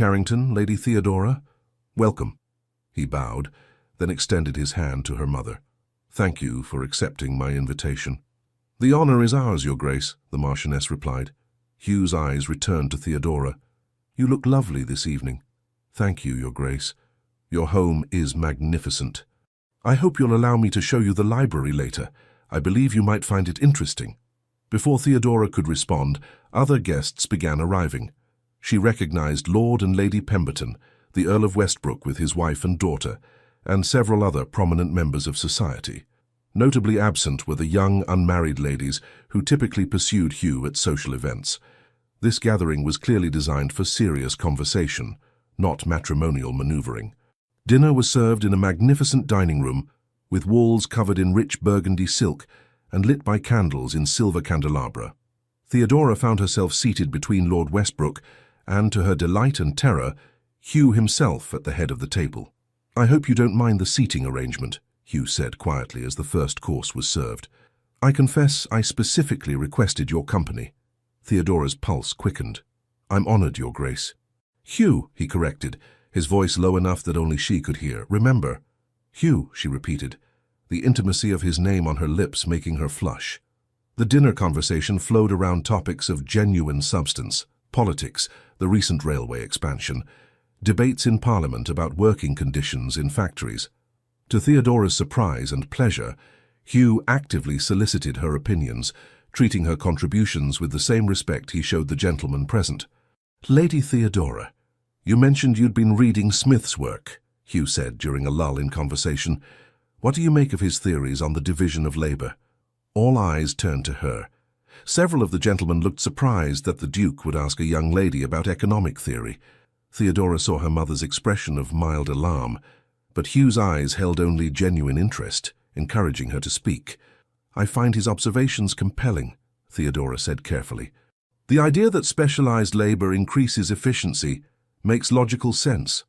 Theodora, welcome." He bowed, then extended his hand to her mother. "Thank you for accepting my invitation." "The honor is ours, Your Grace," the Marchioness replied. Hugh's eyes returned to Theodora. "You look lovely this evening." "Thank you, Your Grace. Your home is magnificent. I hope you'll allow me to show you the library later. I believe you might find it interesting." Before Theodora could respond, other guests began arriving. She recognized Lord and Lady Pemberton, the Earl of Westbrook with his wife and daughter, and several other prominent members of society. Notably absent were the young, unmarried ladies who typically pursued Hugh at social events. This gathering was clearly designed for serious conversation, not matrimonial maneuvering. Dinner was served in a magnificent dining room, with walls covered in rich burgundy silk and lit by candles in silver candelabra. Theodora found herself seated between Lord Westbrook and, to her delight and terror, Hugh himself at the head of the table. "I hope you don't mind the seating arrangement," Hugh said quietly as the first course was served. "I confess I specifically requested your company." Theodora's pulse quickened. "I'm honored, Your Grace." "Hugh," he corrected, his voice low enough that only she could hear. "Remember." "Hugh," she repeated, the intimacy of his name on her lips making her flush. The dinner conversation flowed around topics of genuine substance: politics, the recent railway expansion, debates in Parliament about working conditions in factories. To Theodora's surprise and pleasure, Hugh actively solicited her opinions, treating her contributions with the same respect he showed the gentlemen present. "Lady Theodora, you mentioned you'd been reading Smith's work," Hugh said during a lull in conversation. "What do you make of his theories on the division of labor?" All eyes turned to her. Several of the gentlemen looked surprised that the Duke would ask a young lady about economic theory. Theodora saw her mother's expression of mild alarm, but Hugh's eyes held only genuine interest, encouraging her to speak. "I find his observations compelling," Theodora said carefully. "The idea that specialized labor increases efficiency makes logical sense,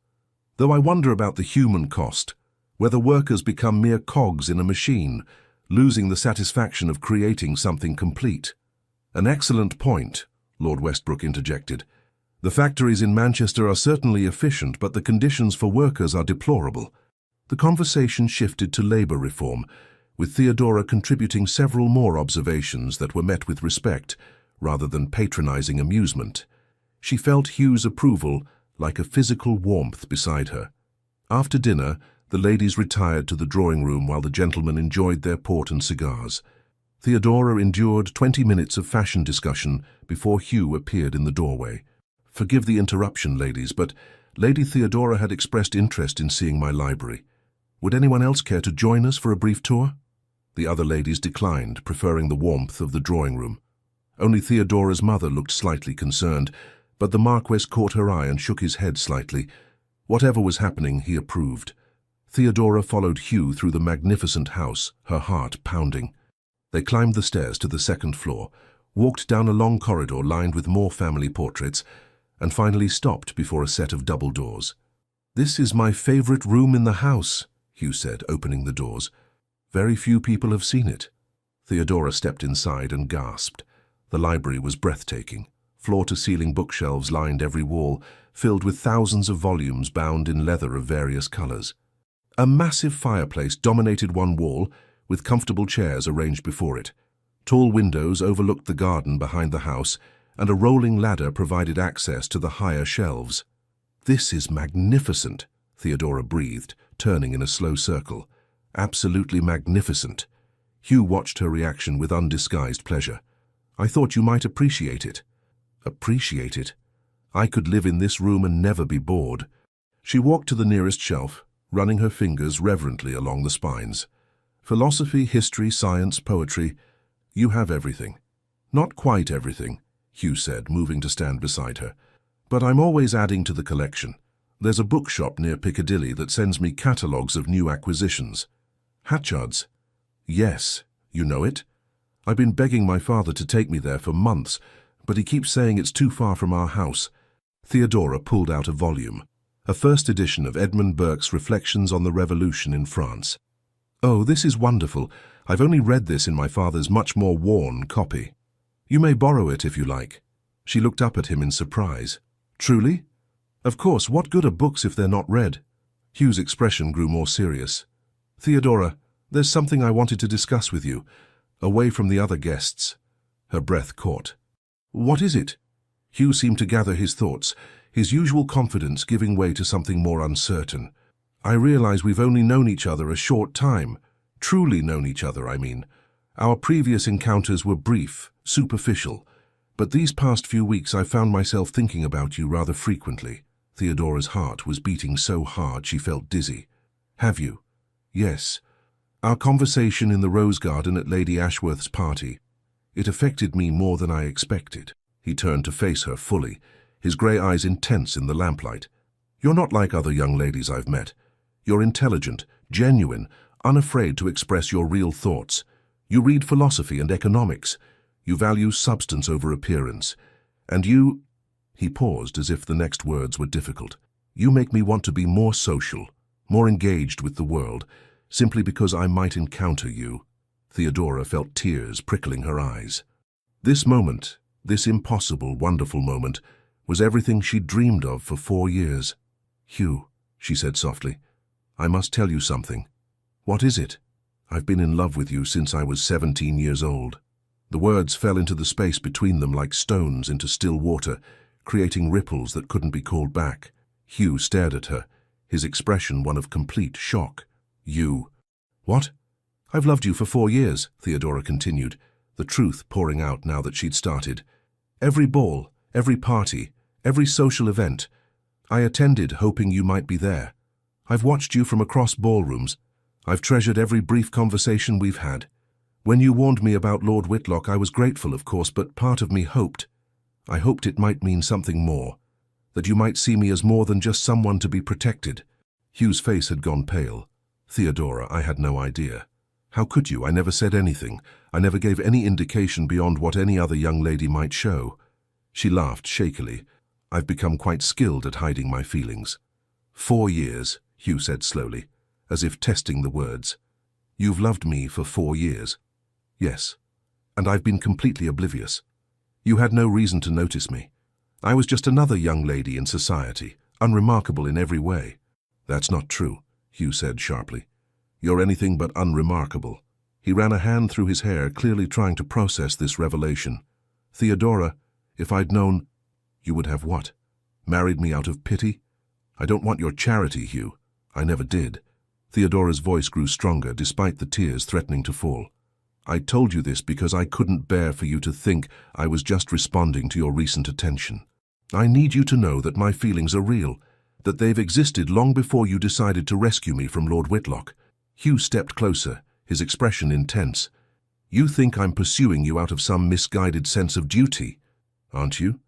though I wonder about the human cost, whether workers become mere cogs in a machine, losing the satisfaction of creating something complete." "An excellent point," Lord Westbrook interjected. "The factories in Manchester are certainly efficient, but the conditions for workers are deplorable." The conversation shifted to labor reform, with Theodora contributing several more observations that were met with respect, rather than patronizing amusement. She felt Hugh's approval like a physical warmth beside her. After dinner, the ladies retired to the drawing room while the gentlemen enjoyed their port and cigars. Theodora endured 20 minutes of fashion discussion before Hugh appeared in the doorway. "Forgive the interruption, ladies, but Lady Theodora had expressed interest in seeing my library. Would anyone else care to join us for a brief tour?" The other ladies declined, preferring the warmth of the drawing room. Only Theodora's mother looked slightly concerned, but the Marquess caught her eye and shook his head slightly. Whatever was happening, he approved. Theodora followed Hugh through the magnificent house, her heart pounding. They climbed the stairs to the second floor, walked down a long corridor lined with more family portraits, and finally stopped before a set of double doors. "This is my favorite room in the house," Hugh said, opening the doors. "Very few people have seen it." Theodora stepped inside and gasped. The library was breathtaking. Floor-to-ceiling bookshelves lined every wall, filled with thousands of volumes bound in leather of various colors. A massive fireplace dominated one wall, with comfortable chairs arranged before it. Tall windows overlooked the garden behind the house, and a rolling ladder provided access to the higher shelves. "This is magnificent," Theodora breathed, turning in a slow circle. "Absolutely magnificent." Hugh watched her reaction with undisguised pleasure. "I thought you might appreciate it." "Appreciate it? I could live in this room and never be bored." She walked to the nearest shelf, running her fingers reverently along the spines. "Philosophy, history, science, poetry. You have everything." "Not quite everything," Hugh said, moving to stand beside her. "But I'm always adding to the collection. There's a bookshop near Piccadilly that sends me catalogues of new acquisitions." "Hatchard's?" "Yes. You know it? I've been begging my father to take me there for months, but he keeps saying it's too far from our house." Theodora pulled out a volume, a first edition of Edmund Burke's Reflections on the Revolution in France. "Oh, this is wonderful. I've only read this in my father's much more worn copy. You may borrow it if you like." She looked up at him in surprise. "Truly?" "Of course, what good are books if they're not read?" Hugh's expression grew more serious. "Theodora, there's something I wanted to discuss with you, away from the other guests." Her breath caught. "What is it?" Hugh seemed to gather his thoughts, his usual confidence giving way to something more uncertain. "I realize we've only known each other a short time. Truly known each other, I mean. Our previous encounters were brief, superficial, but these past few weeks I found myself thinking about you rather frequently." Theodora's heart was beating so hard she felt dizzy. "Have you?" "Yes. Our conversation in the rose garden at Lady Ashworth's party. It affected me more than I expected." He turned to face her fully, his grey eyes intense in the lamplight. "You're not like other young ladies I've met. You're intelligent, genuine, unafraid to express your real thoughts. You read philosophy and economics. You value substance over appearance. And you—" He paused as if the next words were difficult. "You make me want to be more social, more engaged with the world, simply because I might encounter you." Theodora felt tears prickling her eyes. This moment, this impossible, wonderful moment, was everything she'd dreamed of for 4 years. "Hugh," she said softly, "I must tell you something." "What is it?" "I've been in love with you since I was 17 years old." The words fell into the space between them like stones into still water, creating ripples that couldn't be called back. Hugh stared at her, his expression one of complete shock. "You—" "What?" "I've loved you for 4 years," Theodora continued, the truth pouring out now that she'd started. "Every ball, every party, every social event. I attended hoping you might be there. I've watched you from across ballrooms. I've treasured every brief conversation we've had. When you warned me about Lord Whitlock, I was grateful, of course, but part of me hoped. I hoped it might mean something more, that you might see me as more than just someone to be protected." Hugh's face had gone pale. "Theodora, I had no idea. How could you? I never said anything. I never gave any indication beyond what any other young lady might show." She laughed shakily. "I've become quite skilled at hiding my feelings." 4 years, Hugh said slowly, as if testing the words. "You've loved me for 4 years?" "Yes. And I've been completely oblivious. You had no reason to notice me. I was just another young lady in society, unremarkable in every way." "That's not true," Hugh said sharply. "You're anything but unremarkable." He ran a hand through his hair, clearly trying to process this revelation. "Theodora, if I'd known—" "You would have what? Married me out of pity? I don't want your charity, Hugh. I never did." Theodora's voice grew stronger, despite the tears threatening to fall. "I told you this because I couldn't bear for you to think I was just responding to your recent attention. I need you to know that my feelings are real, that they've existed long before you decided to rescue me from Lord Whitlock." Hugh stepped closer, his expression intense. "You think I'm pursuing you out of some misguided sense of duty, aren't you?"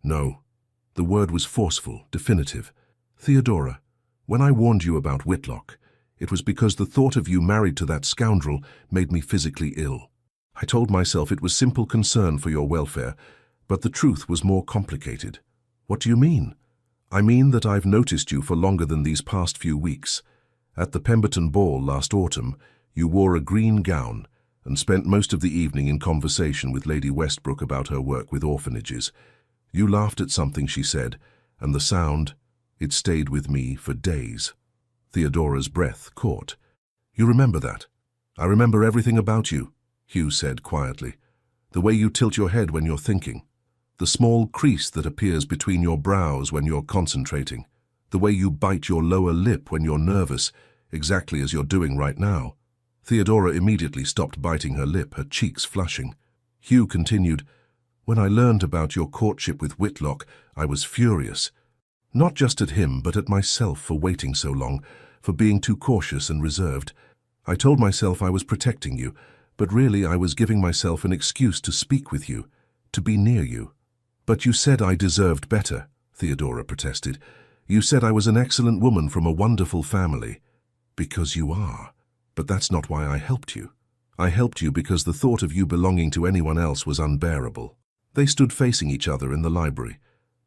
"No." The word was forceful, definitive. "Theodora, when I warned you about Whitlock, it was because the thought of you married to that scoundrel made me physically ill. I told myself it was simple concern for your welfare, but the truth was more complicated." "What do you mean?" "I mean that I've noticed you for longer than these past few weeks. At the Pemberton ball last autumn, you wore a green gown and spent most of the evening in conversation with Lady Westbrook about her work with orphanages. You laughed at something she said, and the sound, it stayed with me for days." Theodora's breath caught. "You remember that?" "I remember everything about you," Hugh said quietly. "The way you tilt your head when you're thinking. The small crease that appears between your brows when you're concentrating. The way you bite your lower lip when you're nervous, exactly as you're doing right now." Theodora immediately stopped biting her lip, her cheeks flushing. Hugh continued, "When I learned about your courtship with Whitlock, I was furious. Not just at him, but at myself for waiting so long, for being too cautious and reserved. I told myself I was protecting you, but really I was giving myself an excuse to speak with you, to be near you." "But you said I deserved better," Theodora protested. "You said I was an excellent woman from a wonderful family." "Because you are. But that's not why I helped you. I helped you because the thought of you belonging to anyone else was unbearable." They stood facing each other in the library.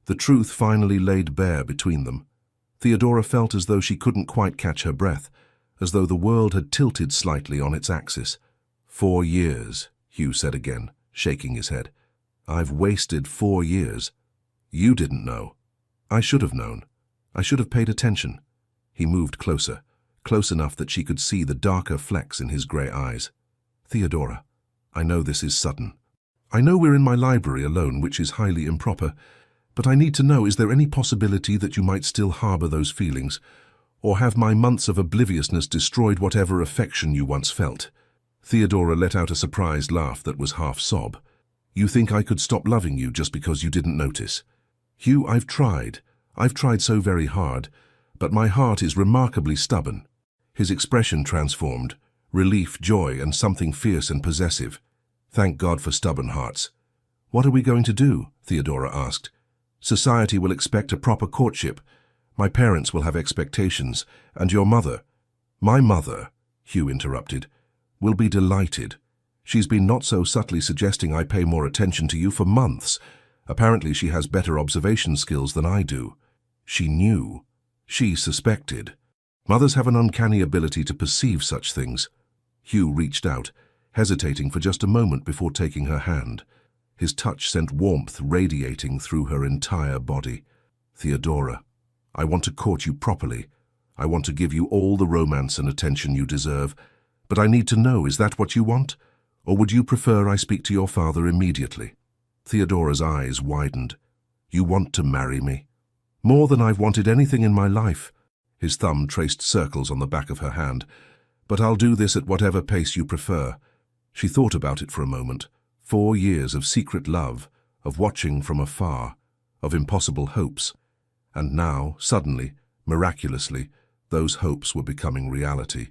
The truth finally laid bare between them. Theodora felt as though she couldn't quite catch her breath, as though the world had tilted slightly on its axis. 4 years, Hugh said again, shaking his head. "I've wasted 4 years. You didn't know. I should have known. I should have paid attention." He moved closer, close enough that she could see the darker flecks in his grey eyes. "Theodora, I know this is sudden. I know we're in my library alone, which is highly improper, but I need to know, is there any possibility that you might still harbour those feelings, or have my months of obliviousness destroyed whatever affection you once felt?" Theodora let out a surprised laugh that was half sob. "You think I could stop loving you just because you didn't notice?" "Hugh, I've tried. I've tried so very hard, but my heart is remarkably stubborn." His expression transformed, relief, joy, and something fierce and possessive. "Thank God for stubborn hearts." "What are we going to do?" Theodora asked. "Society will expect a proper courtship. My parents will have expectations, and your mother—" "My mother," Hugh interrupted, "will be delighted. She's been not so subtly suggesting I pay more attention to you for months. Apparently she has better observation skills than I do. She knew. She suspected. Mothers have an uncanny ability to perceive such things." Hugh reached out, hesitating for just a moment before taking her hand. His touch sent warmth radiating through her entire body. "Theodora, I want to court you properly. I want to give you all the romance and attention you deserve. But I need to know, is that what you want? Or would you prefer I speak to your father immediately?" Theodora's eyes widened. "You want to marry me?" "More than I've wanted anything in my life." His thumb traced circles on the back of her hand. "But I'll do this at whatever pace you prefer." She thought about it for a moment. 4 years of secret love, of watching from afar, of impossible hopes. And now, suddenly, miraculously, those hopes were becoming reality.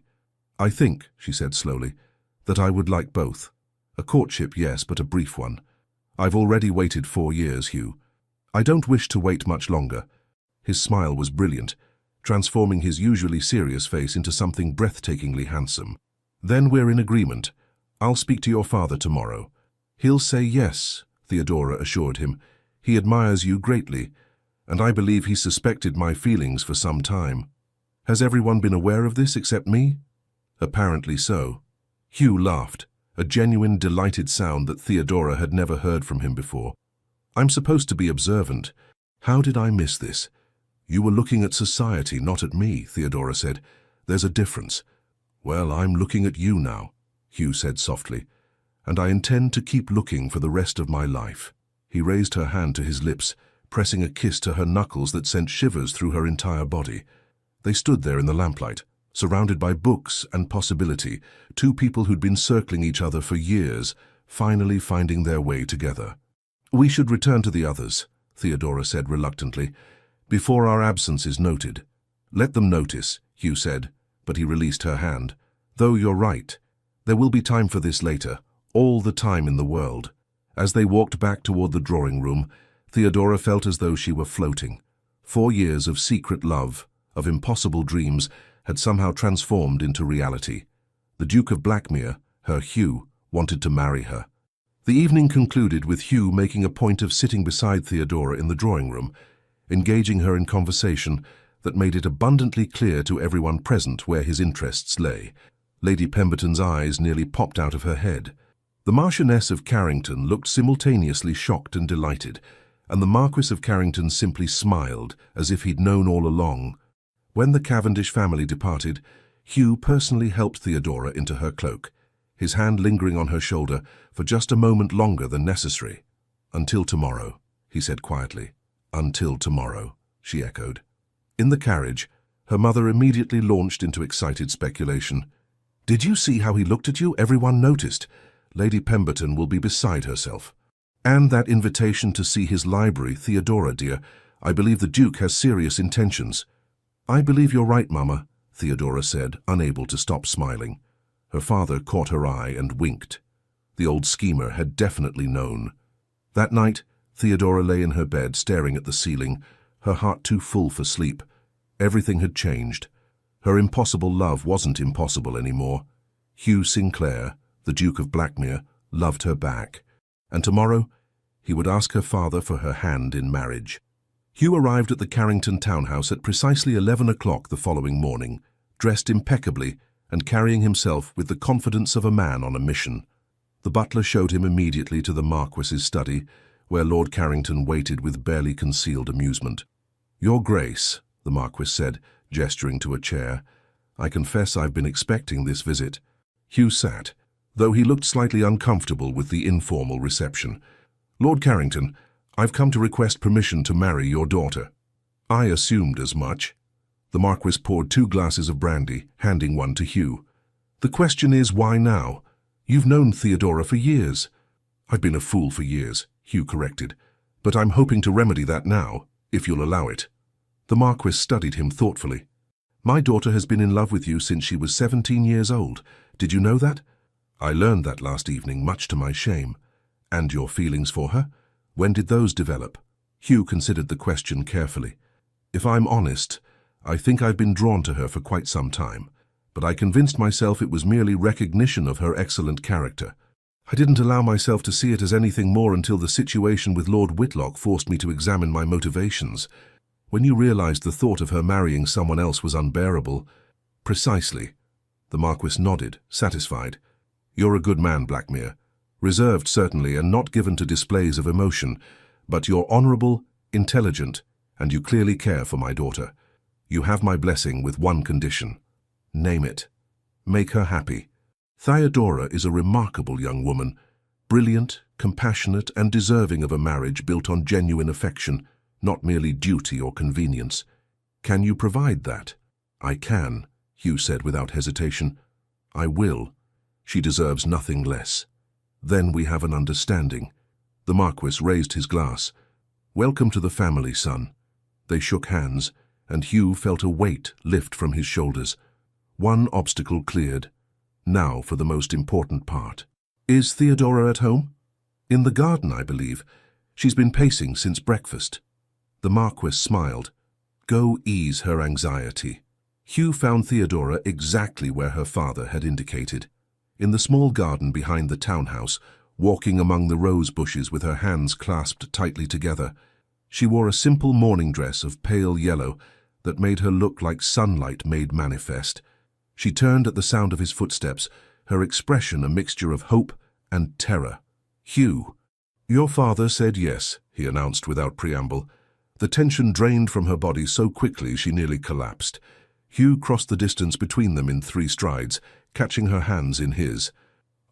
"I think," she said slowly, "that I would like both. A courtship, yes, but a brief one. I've already waited 4 years, Hugh. I don't wish to wait much longer." His smile was brilliant, transforming his usually serious face into something breathtakingly handsome. "Then we're in agreement. I'll speak to your father tomorrow." "He'll say yes," Theodora assured him. "He admires you greatly, and I believe he suspected my feelings for some time." "Has everyone been aware of this except me?" "Apparently so." Hugh laughed, a genuine, delighted sound that Theodora had never heard from him before. "I'm supposed to be observant. How did I miss this?" "You were looking at society, not at me," Theodora said. "There's a difference." "Well, I'm looking at you now," Hugh said softly, "and I intend to keep looking for the rest of my life." He raised her hand to his lips, pressing a kiss to her knuckles that sent shivers through her entire body. They stood there in the lamplight, surrounded by books and possibility, 2 people who'd been circling each other for years, finally finding their way together. "We should return to the others," Theodora said reluctantly, "before our absence is noted." "Let them notice," Hugh said, but he released her hand. "Though you're right. There will be time for this later, all the time in the world." As they walked back toward the drawing room, Theodora felt as though she were floating. 4 years of secret love, of impossible dreams, had somehow transformed into reality. The Duke of Blackmere, her Hugh, wanted to marry her. The evening concluded with Hugh making a point of sitting beside Theodora in the drawing room, engaging her in conversation that made it abundantly clear to everyone present where his interests lay. Lady Pemberton's eyes nearly popped out of her head. The Marchioness of Carrington looked simultaneously shocked and delighted, and the Marquis of Carrington simply smiled, as if he'd known all along. When the Cavendish family departed, Hugh personally helped Theodora into her cloak, his hand lingering on her shoulder for just a moment longer than necessary. "Until tomorrow," he said quietly. "Until tomorrow," she echoed. In the carriage, her mother immediately launched into excited speculation. "Did you see how he looked at you? Everyone noticed. Lady Pemberton will be beside herself. And that invitation to see his library, Theodora, dear, I believe the Duke has serious intentions." "I believe you're right, Mama," Theodora said, unable to stop smiling. Her father caught her eye and winked. The old schemer had definitely known. That night, Theodora lay in her bed staring at the ceiling, her heart too full for sleep. Everything had changed. Her impossible love wasn't impossible anymore. Hugh Sinclair, the Duke of Blackmere, loved her back. And tomorrow, he would ask her father for her hand in marriage. Hugh arrived at the Carrington townhouse at precisely 11 o'clock the following morning, dressed impeccably and carrying himself with the confidence of a man on a mission. The butler showed him immediately to the Marquis's study, where Lord Carrington waited with barely concealed amusement. "Your Grace," the Marquis said, gesturing to a chair, "I confess I've been expecting this visit." Hugh sat, though he looked slightly uncomfortable with the informal reception. "Lord Carrington, I've come to request permission to marry your daughter." "I assumed as much." The Marquis poured 2 glasses of brandy, handing one to Hugh. "The question is, why now? You've known Theodora for years." "I've been a fool for years," Hugh corrected, "but I'm hoping to remedy that now, if you'll allow it." The Marquis studied him thoughtfully. "My daughter has been in love with you since she was 17 years old. Did you know that?" "I learned that last evening, much to my shame." "And your feelings for her? When did those develop?" Hugh considered the question carefully. "If I'm honest, I think I've been drawn to her for quite some time, but I convinced myself it was merely recognition of her excellent character. I didn't allow myself to see it as anything more until the situation with Lord Whitlock forced me to examine my motivations. When you realized the thought of her marrying someone else was unbearable." "Precisely." The Marquis nodded, satisfied. "You're a good man, Blackmere. Reserved, certainly, and not given to displays of emotion, but you're honorable, intelligent, and you clearly care for my daughter. You have my blessing with one condition." "Name it." "Make her happy. Theodora is a remarkable young woman, brilliant, compassionate, and deserving of a marriage built on genuine affection, not merely duty or convenience. Can you provide that?" "I can," Hugh said without hesitation. "I will. She deserves nothing less." "Then we have an understanding." The Marquis raised his glass. "Welcome to the family, son." They shook hands, and Hugh felt a weight lift from his shoulders. One obstacle cleared. Now for the most important part. "Is Theodora at home?" "In the garden, I believe. She's been pacing since breakfast." The Marquis smiled. "Go ease her anxiety." Hugh found Theodora exactly where her father had indicated. In the small garden behind the townhouse, walking among the rose bushes with her hands clasped tightly together. She wore a simple morning dress of pale yellow that made her look like sunlight made manifest. She turned at the sound of his footsteps, her expression a mixture of hope and terror. "Hugh." "Your father said yes," he announced without preamble. The tension drained from her body so quickly she nearly collapsed. Hugh crossed the distance between them in 3 strides, catching her hands in his.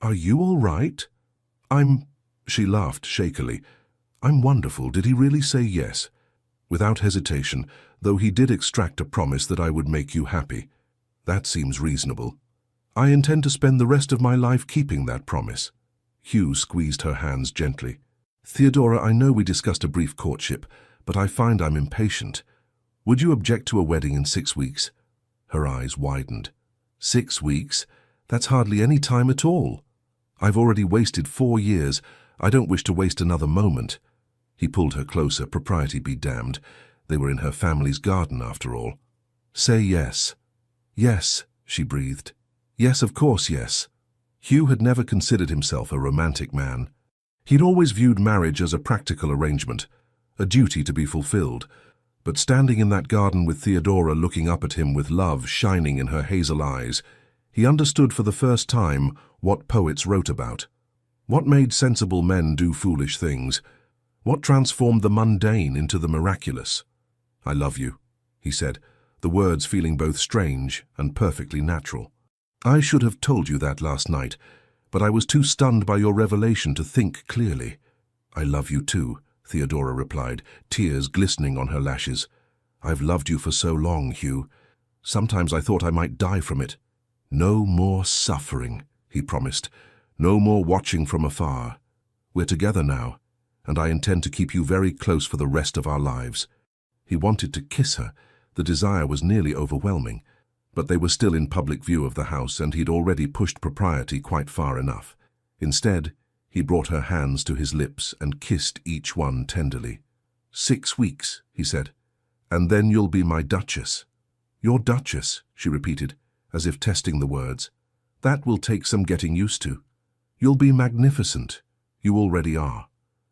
"Are you all right?" She laughed shakily. "I'm wonderful. Did he really say yes?" "Without hesitation, though he did extract a promise that I would make you happy." "That seems reasonable." "I intend to spend the rest of my life keeping that promise." Hugh squeezed her hands gently. "Theodora, I know we discussed a brief courtship, but I find I'm impatient. Would you object to a wedding in 6 weeks?" Her eyes widened. 6 weeks? That's hardly any time at all. I've already wasted 4 years. I don't wish to waste another moment. He pulled her closer, propriety be damned. They were in her family's garden, after all. "Say yes." "Yes," she breathed. "Yes, of course, yes." Hugh had never considered himself a romantic man. He'd always viewed marriage as a practical arrangement, a duty to be fulfilled. But standing in that garden with Theodora looking up at him with love shining in her hazel eyes, he understood for the first time what poets wrote about. What made sensible men do foolish things? What transformed the mundane into the miraculous? "I love you," he said, the words feeling both strange and perfectly natural. "I should have told you that last night, but I was too stunned by your revelation to think clearly." "I love you too," Theodora replied, tears glistening on her lashes. "I've loved you for so long, Hugh. Sometimes I thought I might die from it." "No more suffering," he promised. "No more watching from afar. We're together now, and I intend to keep you very close for the rest of our lives." He wanted to kiss her. The desire was nearly overwhelming, but they were still in public view of the house, and he'd already pushed propriety quite far enough. Instead, he brought her hands to his lips and kissed each one tenderly. "6 weeks," he said, "and then you'll be my Duchess." "Your Duchess," she repeated, as if testing the words. "That will take some getting used to. You'll be magnificent. You already are."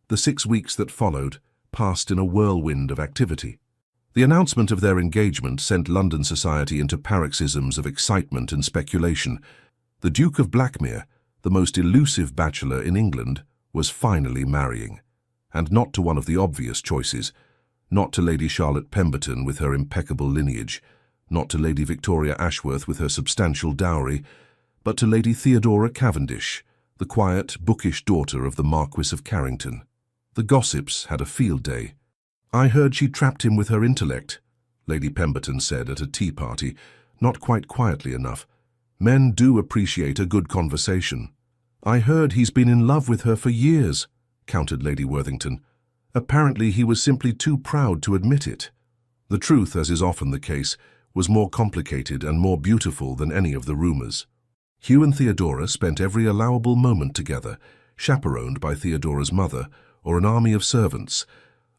The 6 weeks that followed passed in a whirlwind of activity. The announcement of their engagement sent London society into paroxysms of excitement and speculation. The Duke of Blackmere, the most elusive bachelor in England, was finally marrying. And not to one of the obvious choices. Not to Lady Charlotte Pemberton with her impeccable lineage. Not to Lady Victoria Ashworth with her substantial dowry, but to Lady Theodora Cavendish, the quiet, bookish daughter of the Marquis of Carrington. The gossips had a field day. "I heard she trapped him with her intellect," Lady Pemberton said at a tea party, not quite quietly enough. "Men do appreciate a good conversation." "I heard he's been in love with her for years," countered Lady Worthington. "Apparently he was simply too proud to admit it." The truth, as is often the case, was more complicated and more beautiful than any of the rumors. Hugh and Theodora spent every allowable moment together, chaperoned by Theodora's mother or an army of servants,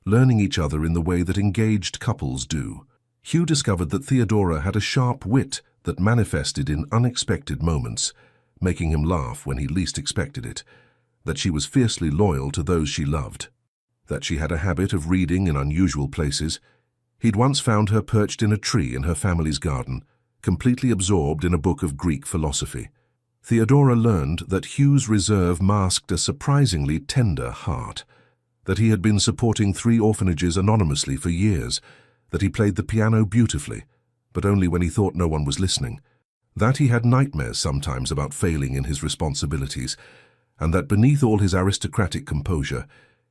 learning each other in the way that engaged couples do. Hugh discovered that Theodora had a sharp wit that manifested in unexpected moments, making him laugh when he least expected it, that she was fiercely loyal to those she loved, that she had a habit of reading in unusual places. He'd once found her perched in a tree in her family's garden, completely absorbed in a book of Greek philosophy. Theodora learned that Hugh's reserve masked a surprisingly tender heart, that he had been supporting 3 orphanages anonymously for years, that he played the piano beautifully, but only when he thought no one was listening, that he had nightmares sometimes about failing in his responsibilities, and that beneath all his aristocratic composure,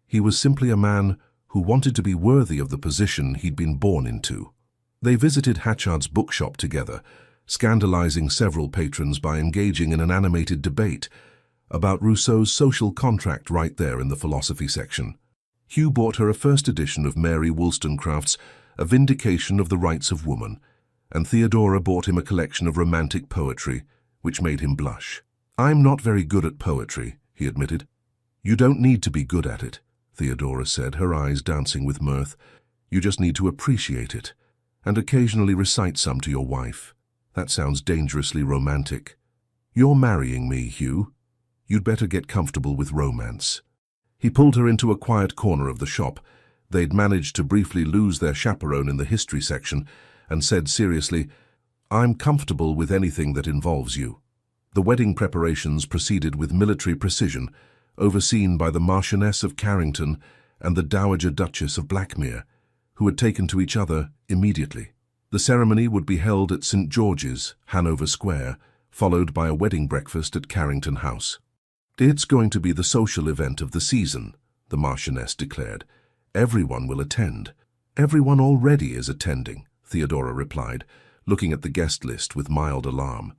he was simply a man who wanted to be worthy of the position he'd been born into. They visited Hatchard's bookshop together, scandalizing several patrons by engaging in an animated debate about Rousseau's social contract right there in the philosophy section. Hugh bought her a first edition of Mary Wollstonecraft's A Vindication of the Rights of Woman, and Theodora bought him a collection of romantic poetry, which made him blush. "I'm not very good at poetry," he admitted. "You don't need to be good at it," Theodora said, her eyes dancing with mirth. "You just need to appreciate it, and occasionally recite some to your wife. That sounds dangerously romantic." "You're marrying me, Hugh. You'd better get comfortable with romance." He pulled her into a quiet corner of the shop. They'd managed to briefly lose their chaperone in the history section, and said seriously, "I'm comfortable with anything that involves you." The wedding preparations proceeded with military precision, overseen by the Marchioness of Carrington and the Dowager Duchess of Blackmere, who had taken to each other immediately. The ceremony would be held at St. George's, Hanover Square, followed by a wedding breakfast at Carrington House. "It's going to be the social event of the season," the Marchioness declared. "Everyone will attend." "Everyone already is attending," Theodora replied, looking at the guest list with mild alarm.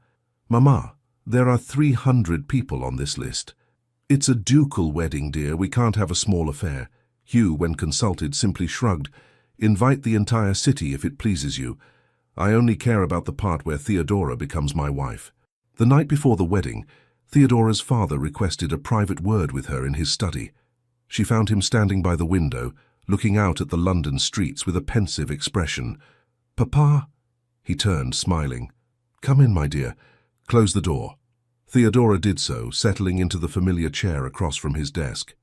"Mamma, there are 300 people on this list." "It's a ducal wedding, dear. We can't have a small affair." Hugh, when consulted, simply shrugged. "Invite the entire city if it pleases you. I only care about the part where Theodora becomes my wife." The night before the wedding, Theodora's father requested a private word with her in his study. She found him standing by the window, looking out at the London streets with a pensive expression. "Papa?" He turned, smiling. "Come in, my dear. Close the door." Theodora did so, settling into the familiar chair across from his desk.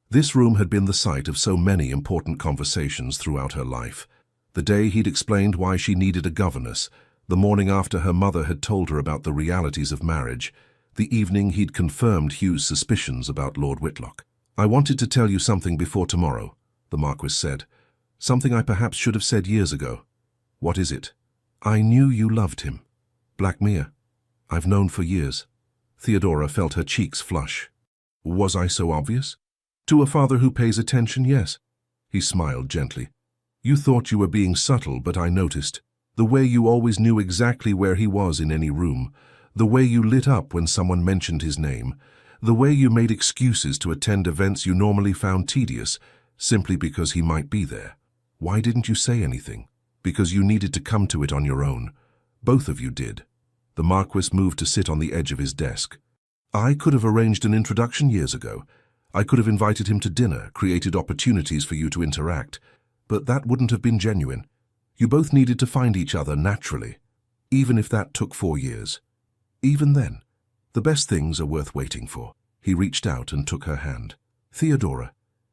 This room had been the site of so many important conversations throughout her life. The day he'd explained why she needed a governess, the morning after her mother had told her about the realities of marriage, the evening he'd confirmed Hugh's suspicions about Lord Whitlock. "I wanted to tell you something before tomorrow," the Marquis said. "Something I perhaps should have said years ago." "What is it?" I knew you loved him. Blackmere, I've known for years. Theodora felt her cheeks flush. Was I so obvious? To a father who pays attention, yes. He smiled gently. You thought you were being subtle, but I noticed. The way you always knew exactly where he was in any room. The way you lit up when someone mentioned his name. The way you made excuses to attend events you normally found tedious, simply because he might be there. Why didn't you say anything? Because you needed to come to it on your own. Both of you did. The Marquis moved to sit on the edge of his desk. I could have arranged an introduction years ago. I could have invited him to dinner, created opportunities for you to interact. But that wouldn't have been genuine. You both needed to find each other naturally, even if that took 4 years. Even then, the best things are worth waiting for. He reached out and took her hand. Theodora,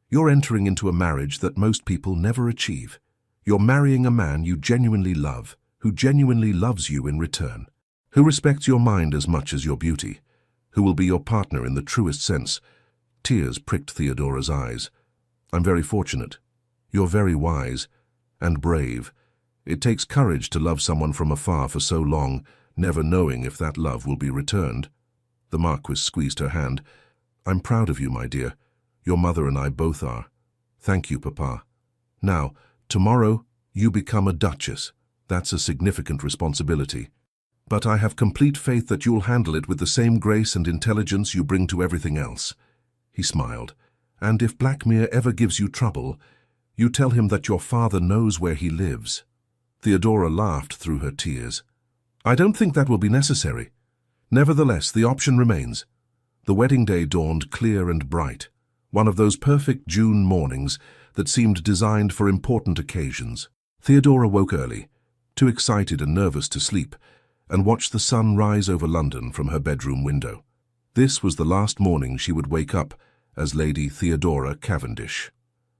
you're entering into a marriage that most people never achieve. You're marrying a man you genuinely love, who genuinely loves you in return, who respects your mind as much as your beauty, who will be your partner in the truest sense. Tears pricked Theodora's eyes. I'm very fortunate. You're very wise and brave. It takes courage to love someone from afar for so long, never knowing if that love will be returned. The Marquis squeezed her hand. I'm proud of you, my dear. Your mother and I both are. Thank you, Papa. Now, tomorrow, you become a duchess. That's a significant responsibility. But I have complete faith that you'll handle it with the same grace and intelligence you bring to everything else. He smiled. And if Blackmere ever gives you trouble, you tell him that your father knows where he lives. Theodora laughed through her tears. I don't think that will be necessary. Nevertheless, the option remains. The wedding day dawned clear and bright, one of those perfect June mornings that seemed designed for important occasions. Theodora woke early, too excited and nervous to sleep, and watched the sun rise over London from her bedroom window. This was the last morning she would wake up as Lady Theodora Cavendish.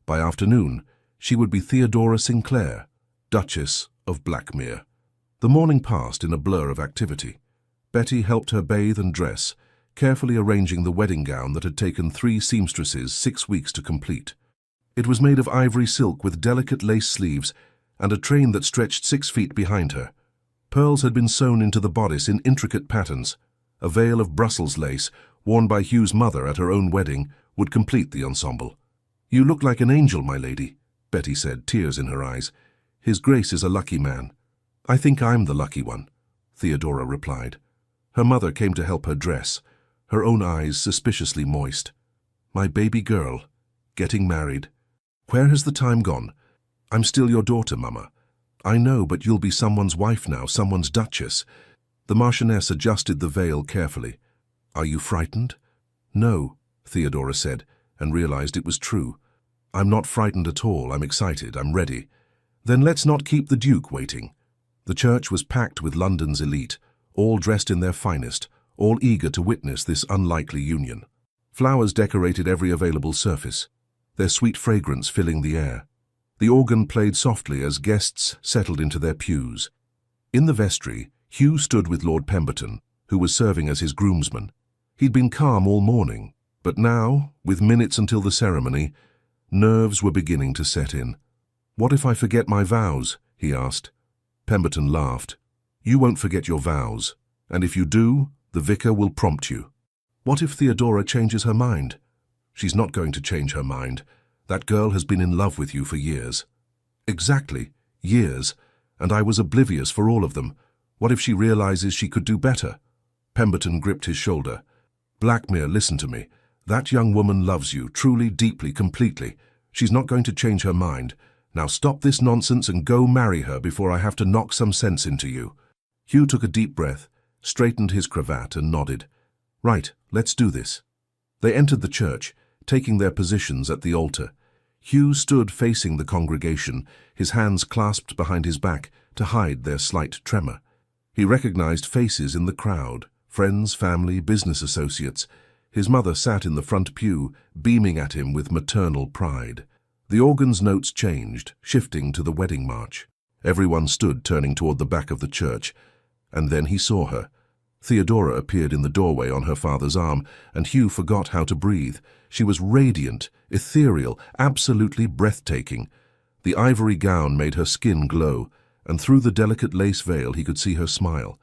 By afternoon, she would be Theodora Sinclair, Duchess of Blackmere. The morning passed in a blur of activity. Betty helped her bathe and dress, carefully arranging the wedding gown that had taken 3 seamstresses 6 weeks to complete. It was made of ivory silk with delicate lace sleeves and a train that stretched 6 feet behind her. Pearls had been sewn into the bodice in intricate patterns. A veil of Brussels lace, worn by Hugh's mother at her own wedding, would complete the ensemble. You look like an angel, my lady, Betty said, tears in her eyes. His Grace is a lucky man. I think I'm the lucky one, Theodora replied. Her mother came to help her dress, her own eyes suspiciously moist. My baby girl, getting married. Where has the time gone? I'm still your daughter, Mama. I know, but you'll be someone's wife now, someone's duchess. The Marchioness adjusted the veil carefully. Are you frightened? No, Theodora said, and realized it was true. I'm not frightened at all. I'm excited. I'm ready. Then let's not keep the Duke waiting. The church was packed with London's elite, all dressed in their finest, all eager to witness this unlikely union. Flowers decorated every available surface, their sweet fragrance filling the air. The organ played softly as guests settled into their pews. In the vestry, Hugh stood with Lord Pemberton, who was serving as his groomsman. He'd been calm all morning, but now, with minutes until the ceremony, nerves were beginning to set in. What if I forget my vows? He asked. Pemberton laughed. You won't forget your vows, and if you do, the vicar will prompt you. What if Theodora changes her mind? She's not going to change her mind. That girl has been in love with you for years. Exactly, years, and I was oblivious for all of them. What if she realizes she could do better? Pemberton gripped his shoulder. Blackmere, listen to me. That young woman loves you, truly, deeply, completely. She's not going to change her mind. Now stop this nonsense and go marry her before I have to knock some sense into you. Hugh took a deep breath, straightened his cravat and nodded. Right, let's do this. They entered the church, taking their positions at the altar. Hugh stood facing the congregation, his hands clasped behind his back to hide their slight tremor. He recognized faces in the crowd, friends, family, business associates. His mother sat in the front pew, beaming at him with maternal pride. The organ's notes changed, shifting to the wedding march. Everyone stood turning toward the back of the church, and then he saw her. Theodora appeared in the doorway on her father's arm, and Hugh forgot how to breathe. She was radiant, ethereal, absolutely breathtaking. The ivory gown made her skin glow, and through the delicate lace veil he could see her smile,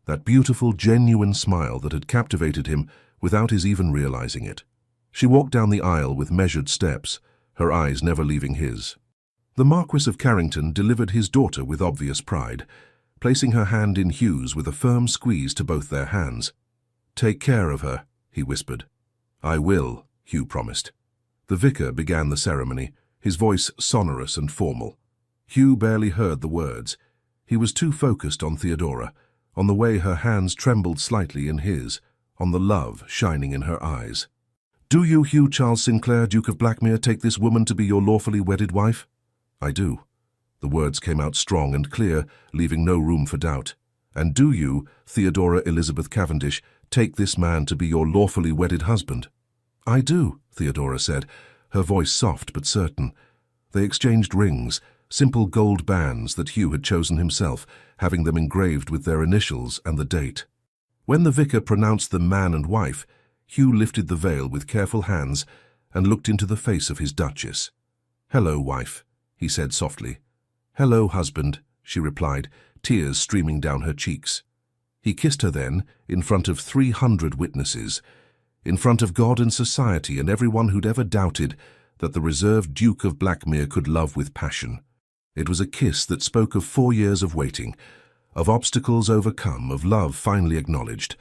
that beautiful, genuine smile that had captivated him without his even realizing it. She walked down the aisle with measured steps, her eyes never leaving his. The Marquis of Carrington delivered his daughter with obvious pride, placing her hand in Hugh's with a firm squeeze to both their hands. "Take care of her," he whispered. "I will," Hugh promised. The vicar began the ceremony, his voice sonorous and formal. Hugh barely heard the words. He was too focused on Theodora, on the way her hands trembled slightly in his, on the love shining in her eyes. "Do you, Hugh Charles Sinclair, Duke of Blackmere, take this woman to be your lawfully wedded wife?" "I do." The words came out strong and clear, leaving no room for doubt. "And do you, Theodora Elizabeth Cavendish, take this man to be your lawfully wedded husband?" "I do," Theodora said, her voice soft but certain. They exchanged rings, simple gold bands that Hugh had chosen himself, having them engraved with their initials and the date. When the vicar pronounced them man and wife, Hugh lifted the veil with careful hands and looked into the face of his Duchess. "Hello, wife," he said softly. "Hello, husband," she replied, tears streaming down her cheeks. He kissed her then, in front of 300 witnesses, in front of God and society and everyone who'd ever doubted that the reserved Duke of Blackmere could love with passion. It was a kiss that spoke of 4 years of waiting, of obstacles overcome, of love finally acknowledged.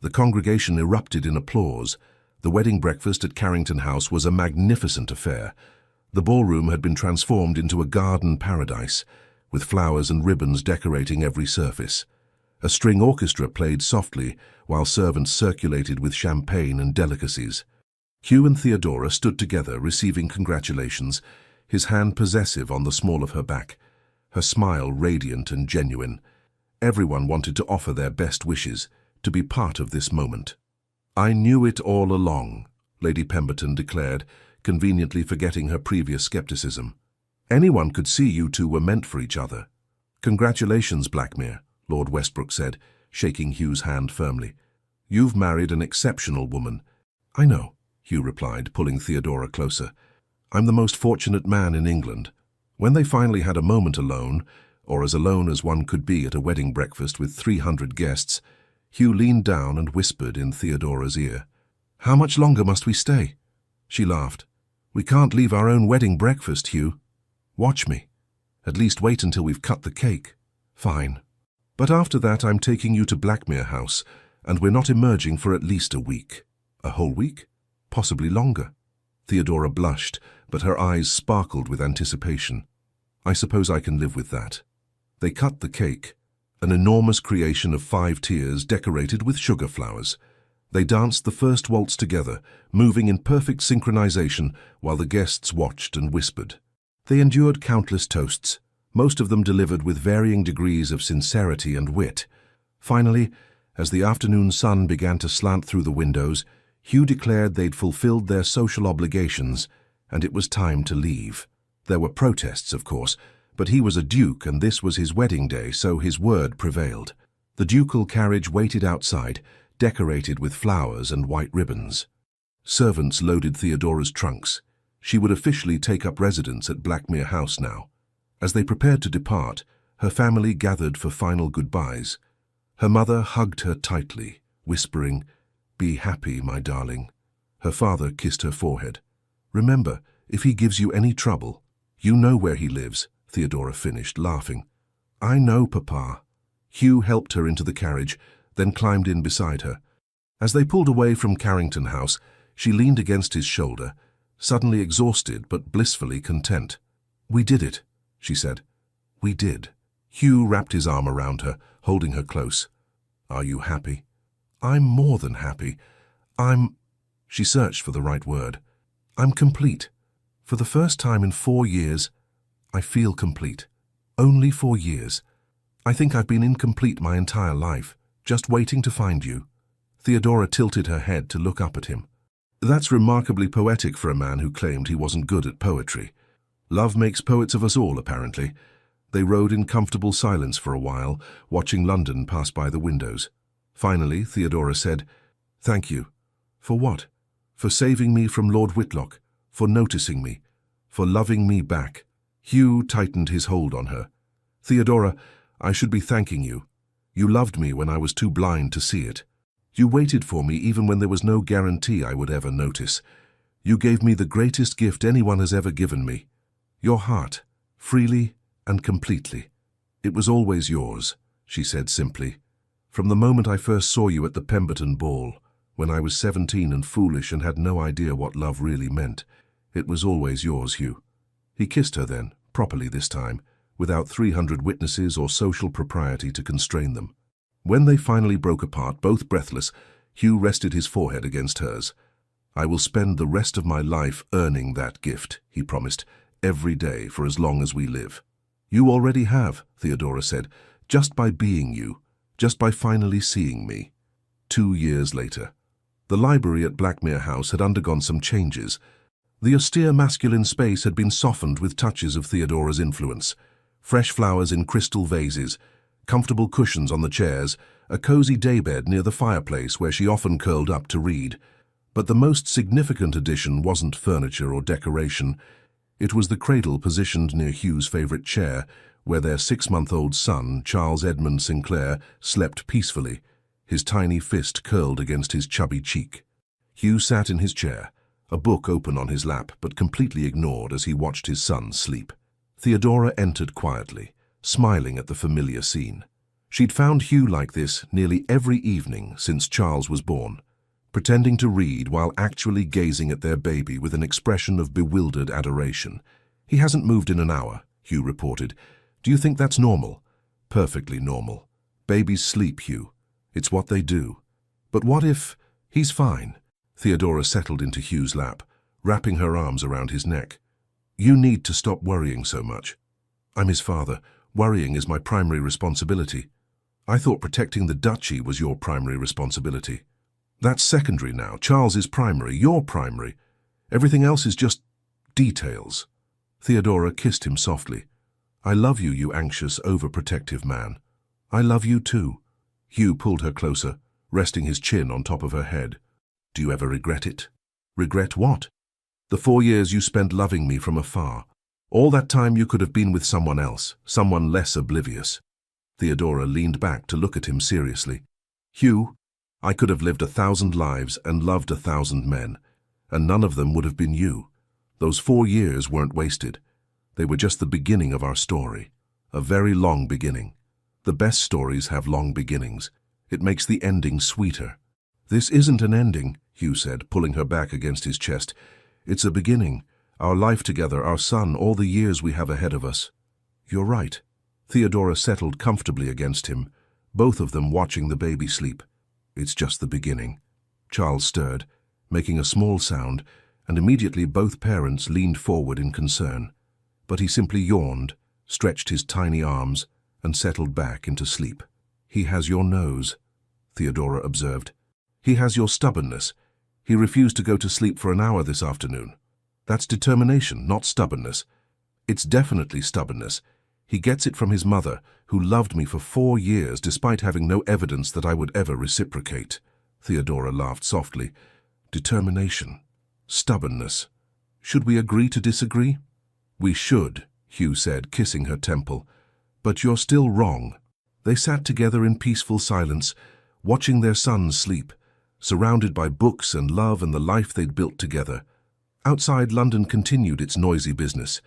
The congregation erupted in applause. The wedding breakfast at Carrington House was a magnificent affair. The ballroom had been transformed into a garden paradise, with flowers and ribbons decorating every surface. A string orchestra played softly, while servants circulated with champagne and delicacies. Hugh and Theodora stood together, receiving congratulations, his hand possessive on the small of her back, her smile radiant and genuine. Everyone wanted to offer their best wishes, to be part of this moment. "I knew it all along," Lady Pemberton declared, conveniently forgetting her previous skepticism. "Anyone could see you two were meant for each other." "Congratulations, Blackmere," Lord Westbrook said, shaking Hugh's hand firmly. "You've married an exceptional woman." "I know," Hugh replied, pulling Theodora closer. "I'm the most fortunate man in England." When they finally had a moment alone, or as alone as one could be at a wedding breakfast with 300 guests, Hugh leaned down and whispered in Theodora's ear. "How much longer must we stay?" She laughed. "We can't leave our own wedding breakfast, Hugh. Watch me. At least wait until we've cut the cake." "Fine. But after that I'm taking you to Blackmere House, and we're not emerging for at least a week." "A whole week? Possibly longer." Theodora blushed, but her eyes sparkled with anticipation. "I suppose I can live with that." They cut the cake, an enormous creation of 5 tiers decorated with sugar flowers. They danced the first waltz together, moving in perfect synchronization while the guests watched and whispered. They endured countless toasts, most of them delivered with varying degrees of sincerity and wit. Finally, as the afternoon sun began to slant through the windows, Hugh declared they'd fulfilled their social obligations, and it was time to leave. There were protests, of course, but he was a duke and this was his wedding day, so his word prevailed. The ducal carriage waited outside, decorated with flowers and white ribbons. Servants loaded Theodora's trunks. She would officially take up residence at Blackmere House now. As they prepared to depart, her family gathered for final goodbyes. Her mother hugged her tightly, whispering, "Be happy, my darling." Her father kissed her forehead. "Remember, if he gives you any trouble, you know where he lives," Theodora finished, laughing. "I know, Papa." Hugh helped her into the carriage, then climbed in beside her. As they pulled away from Carrington House, she leaned against his shoulder, suddenly exhausted but blissfully content. "We did it," she said. "We did." Hugh wrapped his arm around her, holding her close. "Are you happy?" "I'm more than happy. She searched for the right word. "I'm complete. For the first time in 4 years, I feel complete. Only 4 years. I think I've been incomplete my entire life, just waiting to find you." Theodora tilted her head to look up at him. "That's remarkably poetic for a man who claimed he wasn't good at poetry. Love makes poets of us all, apparently." They rode in comfortable silence for a while, watching London pass by the windows. Finally, Theodora said, "Thank you." "For what?" "For saving me from Lord Whitlock, for noticing me, for loving me back." Hugh tightened his hold on her. Theodora, I should be thanking you. You loved me when I was too blind to see it. You waited for me even when there was no guarantee I would ever notice. You gave me the greatest gift anyone has ever given me. Your heart, freely and completely. It was always yours, she said simply. From the moment I first saw you at the Pemberton ball, when I was 17 and foolish and had no idea what love really meant, it was always yours, Hugh. He kissed her then, properly this time, without 300 witnesses or social propriety to constrain them. When they finally broke apart, both breathless, Hugh rested his forehead against hers. I will spend the rest of my life earning that gift, he promised, every day for as long as we live. You already have, Theodora said, just by being you, just by finally seeing me. 2 years later. The library at Blackmere House had undergone some changes. The austere masculine space had been softened with touches of Theodora's influence. Fresh flowers in crystal vases, comfortable cushions on the chairs, a cozy daybed near the fireplace where she often curled up to read. But the most significant addition wasn't furniture or decoration. It was the cradle positioned near Hugh's favorite chair, where their 6-month-old son, Charles Edmund Sinclair, slept peacefully, his tiny fist curled against his chubby cheek. Hugh sat in his chair, a book open on his lap but completely ignored as he watched his son sleep. Theodora entered quietly, smiling at the familiar scene. She'd found Hugh like this nearly every evening since Charles was born, pretending to read while actually gazing at their baby with an expression of bewildered adoration. He hasn't moved in an hour, Hugh reported. Do you think that's normal? Perfectly normal. Babies sleep, Hugh. It's what they do. But what if... He's fine. Theodora settled into Hugh's lap, wrapping her arms around his neck. You need to stop worrying so much. I'm his father. Worrying is my primary responsibility. I thought protecting the duchy was your primary responsibility. That's secondary now. Charles is primary. You're primary. Everything else is just details. Theodora kissed him softly. I love you, you anxious, overprotective man. I love you too. Hugh pulled her closer, resting his chin on top of her head. Do you ever regret it? Regret what? The 4 years you spent loving me from afar. All that time you could have been with someone else, someone less oblivious. Theodora leaned back to look at him seriously. Hugh, I could have lived 1,000 lives and loved 1,000 men, and none of them would have been you. Those 4 years weren't wasted. They were just the beginning of our story. A very long beginning. The best stories have long beginnings. It makes the ending sweeter. This isn't an ending, Hugh said, pulling her back against his chest. It's a beginning. Our life together, our son, all the years we have ahead of us. You're right. Theodora settled comfortably against him, both of them watching the baby sleep. It's just the beginning. Charles stirred, making a small sound, and immediately both parents leaned forward in concern. But he simply yawned, stretched his tiny arms, and settled back into sleep. He has your nose, Theodora observed. He has your stubbornness. He refused to go to sleep for an hour this afternoon. That's determination, not stubbornness. It's definitely stubbornness. He gets it from his mother, who loved me for 4 years despite having no evidence that I would ever reciprocate. Theodora laughed softly. Determination. Stubbornness. Should we agree to disagree? We should, Hugh said, kissing her temple. But you're still wrong. They sat together in peaceful silence, watching their son sleep, surrounded by books and love and the life they'd built together. Outside, London continued its noisy business.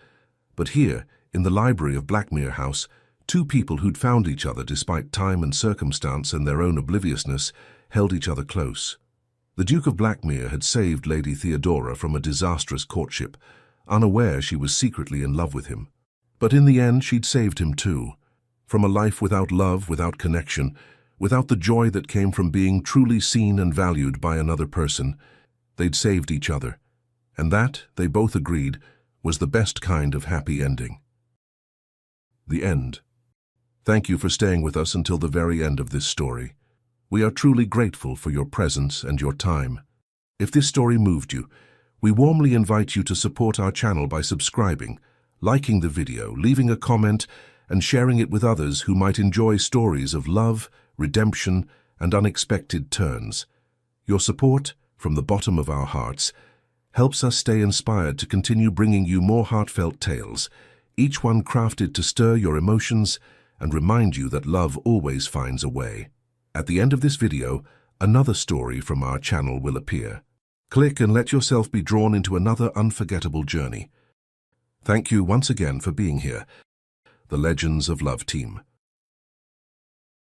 But here, in the library of Blackmere House, 2 people who'd found each other despite time and circumstance and their own obliviousness held each other close. The Duke of Blackmere had saved Lady Theodora from a disastrous courtship, unaware she was secretly in love with him. But in the end, she'd saved him too. From a life without love, without connection, without the joy that came from being truly seen and valued by another person, they'd saved each other. And that, they both agreed, was the best kind of happy ending. The end. Thank you for staying with us until the very end of this story. We are truly grateful for your presence and your time. If this story moved you, we warmly invite you to support our channel by subscribing, liking the video, leaving a comment, and sharing it with others who might enjoy stories of love, redemption, and unexpected turns. Your support, from the bottom of our hearts, helps us stay inspired to continue bringing you more heartfelt tales, each one crafted to stir your emotions and remind you that love always finds a way. At the end of this video, another story from our channel will appear. Click and let yourself be drawn into another unforgettable journey. Thank you once again for being here. The Legends of Love team.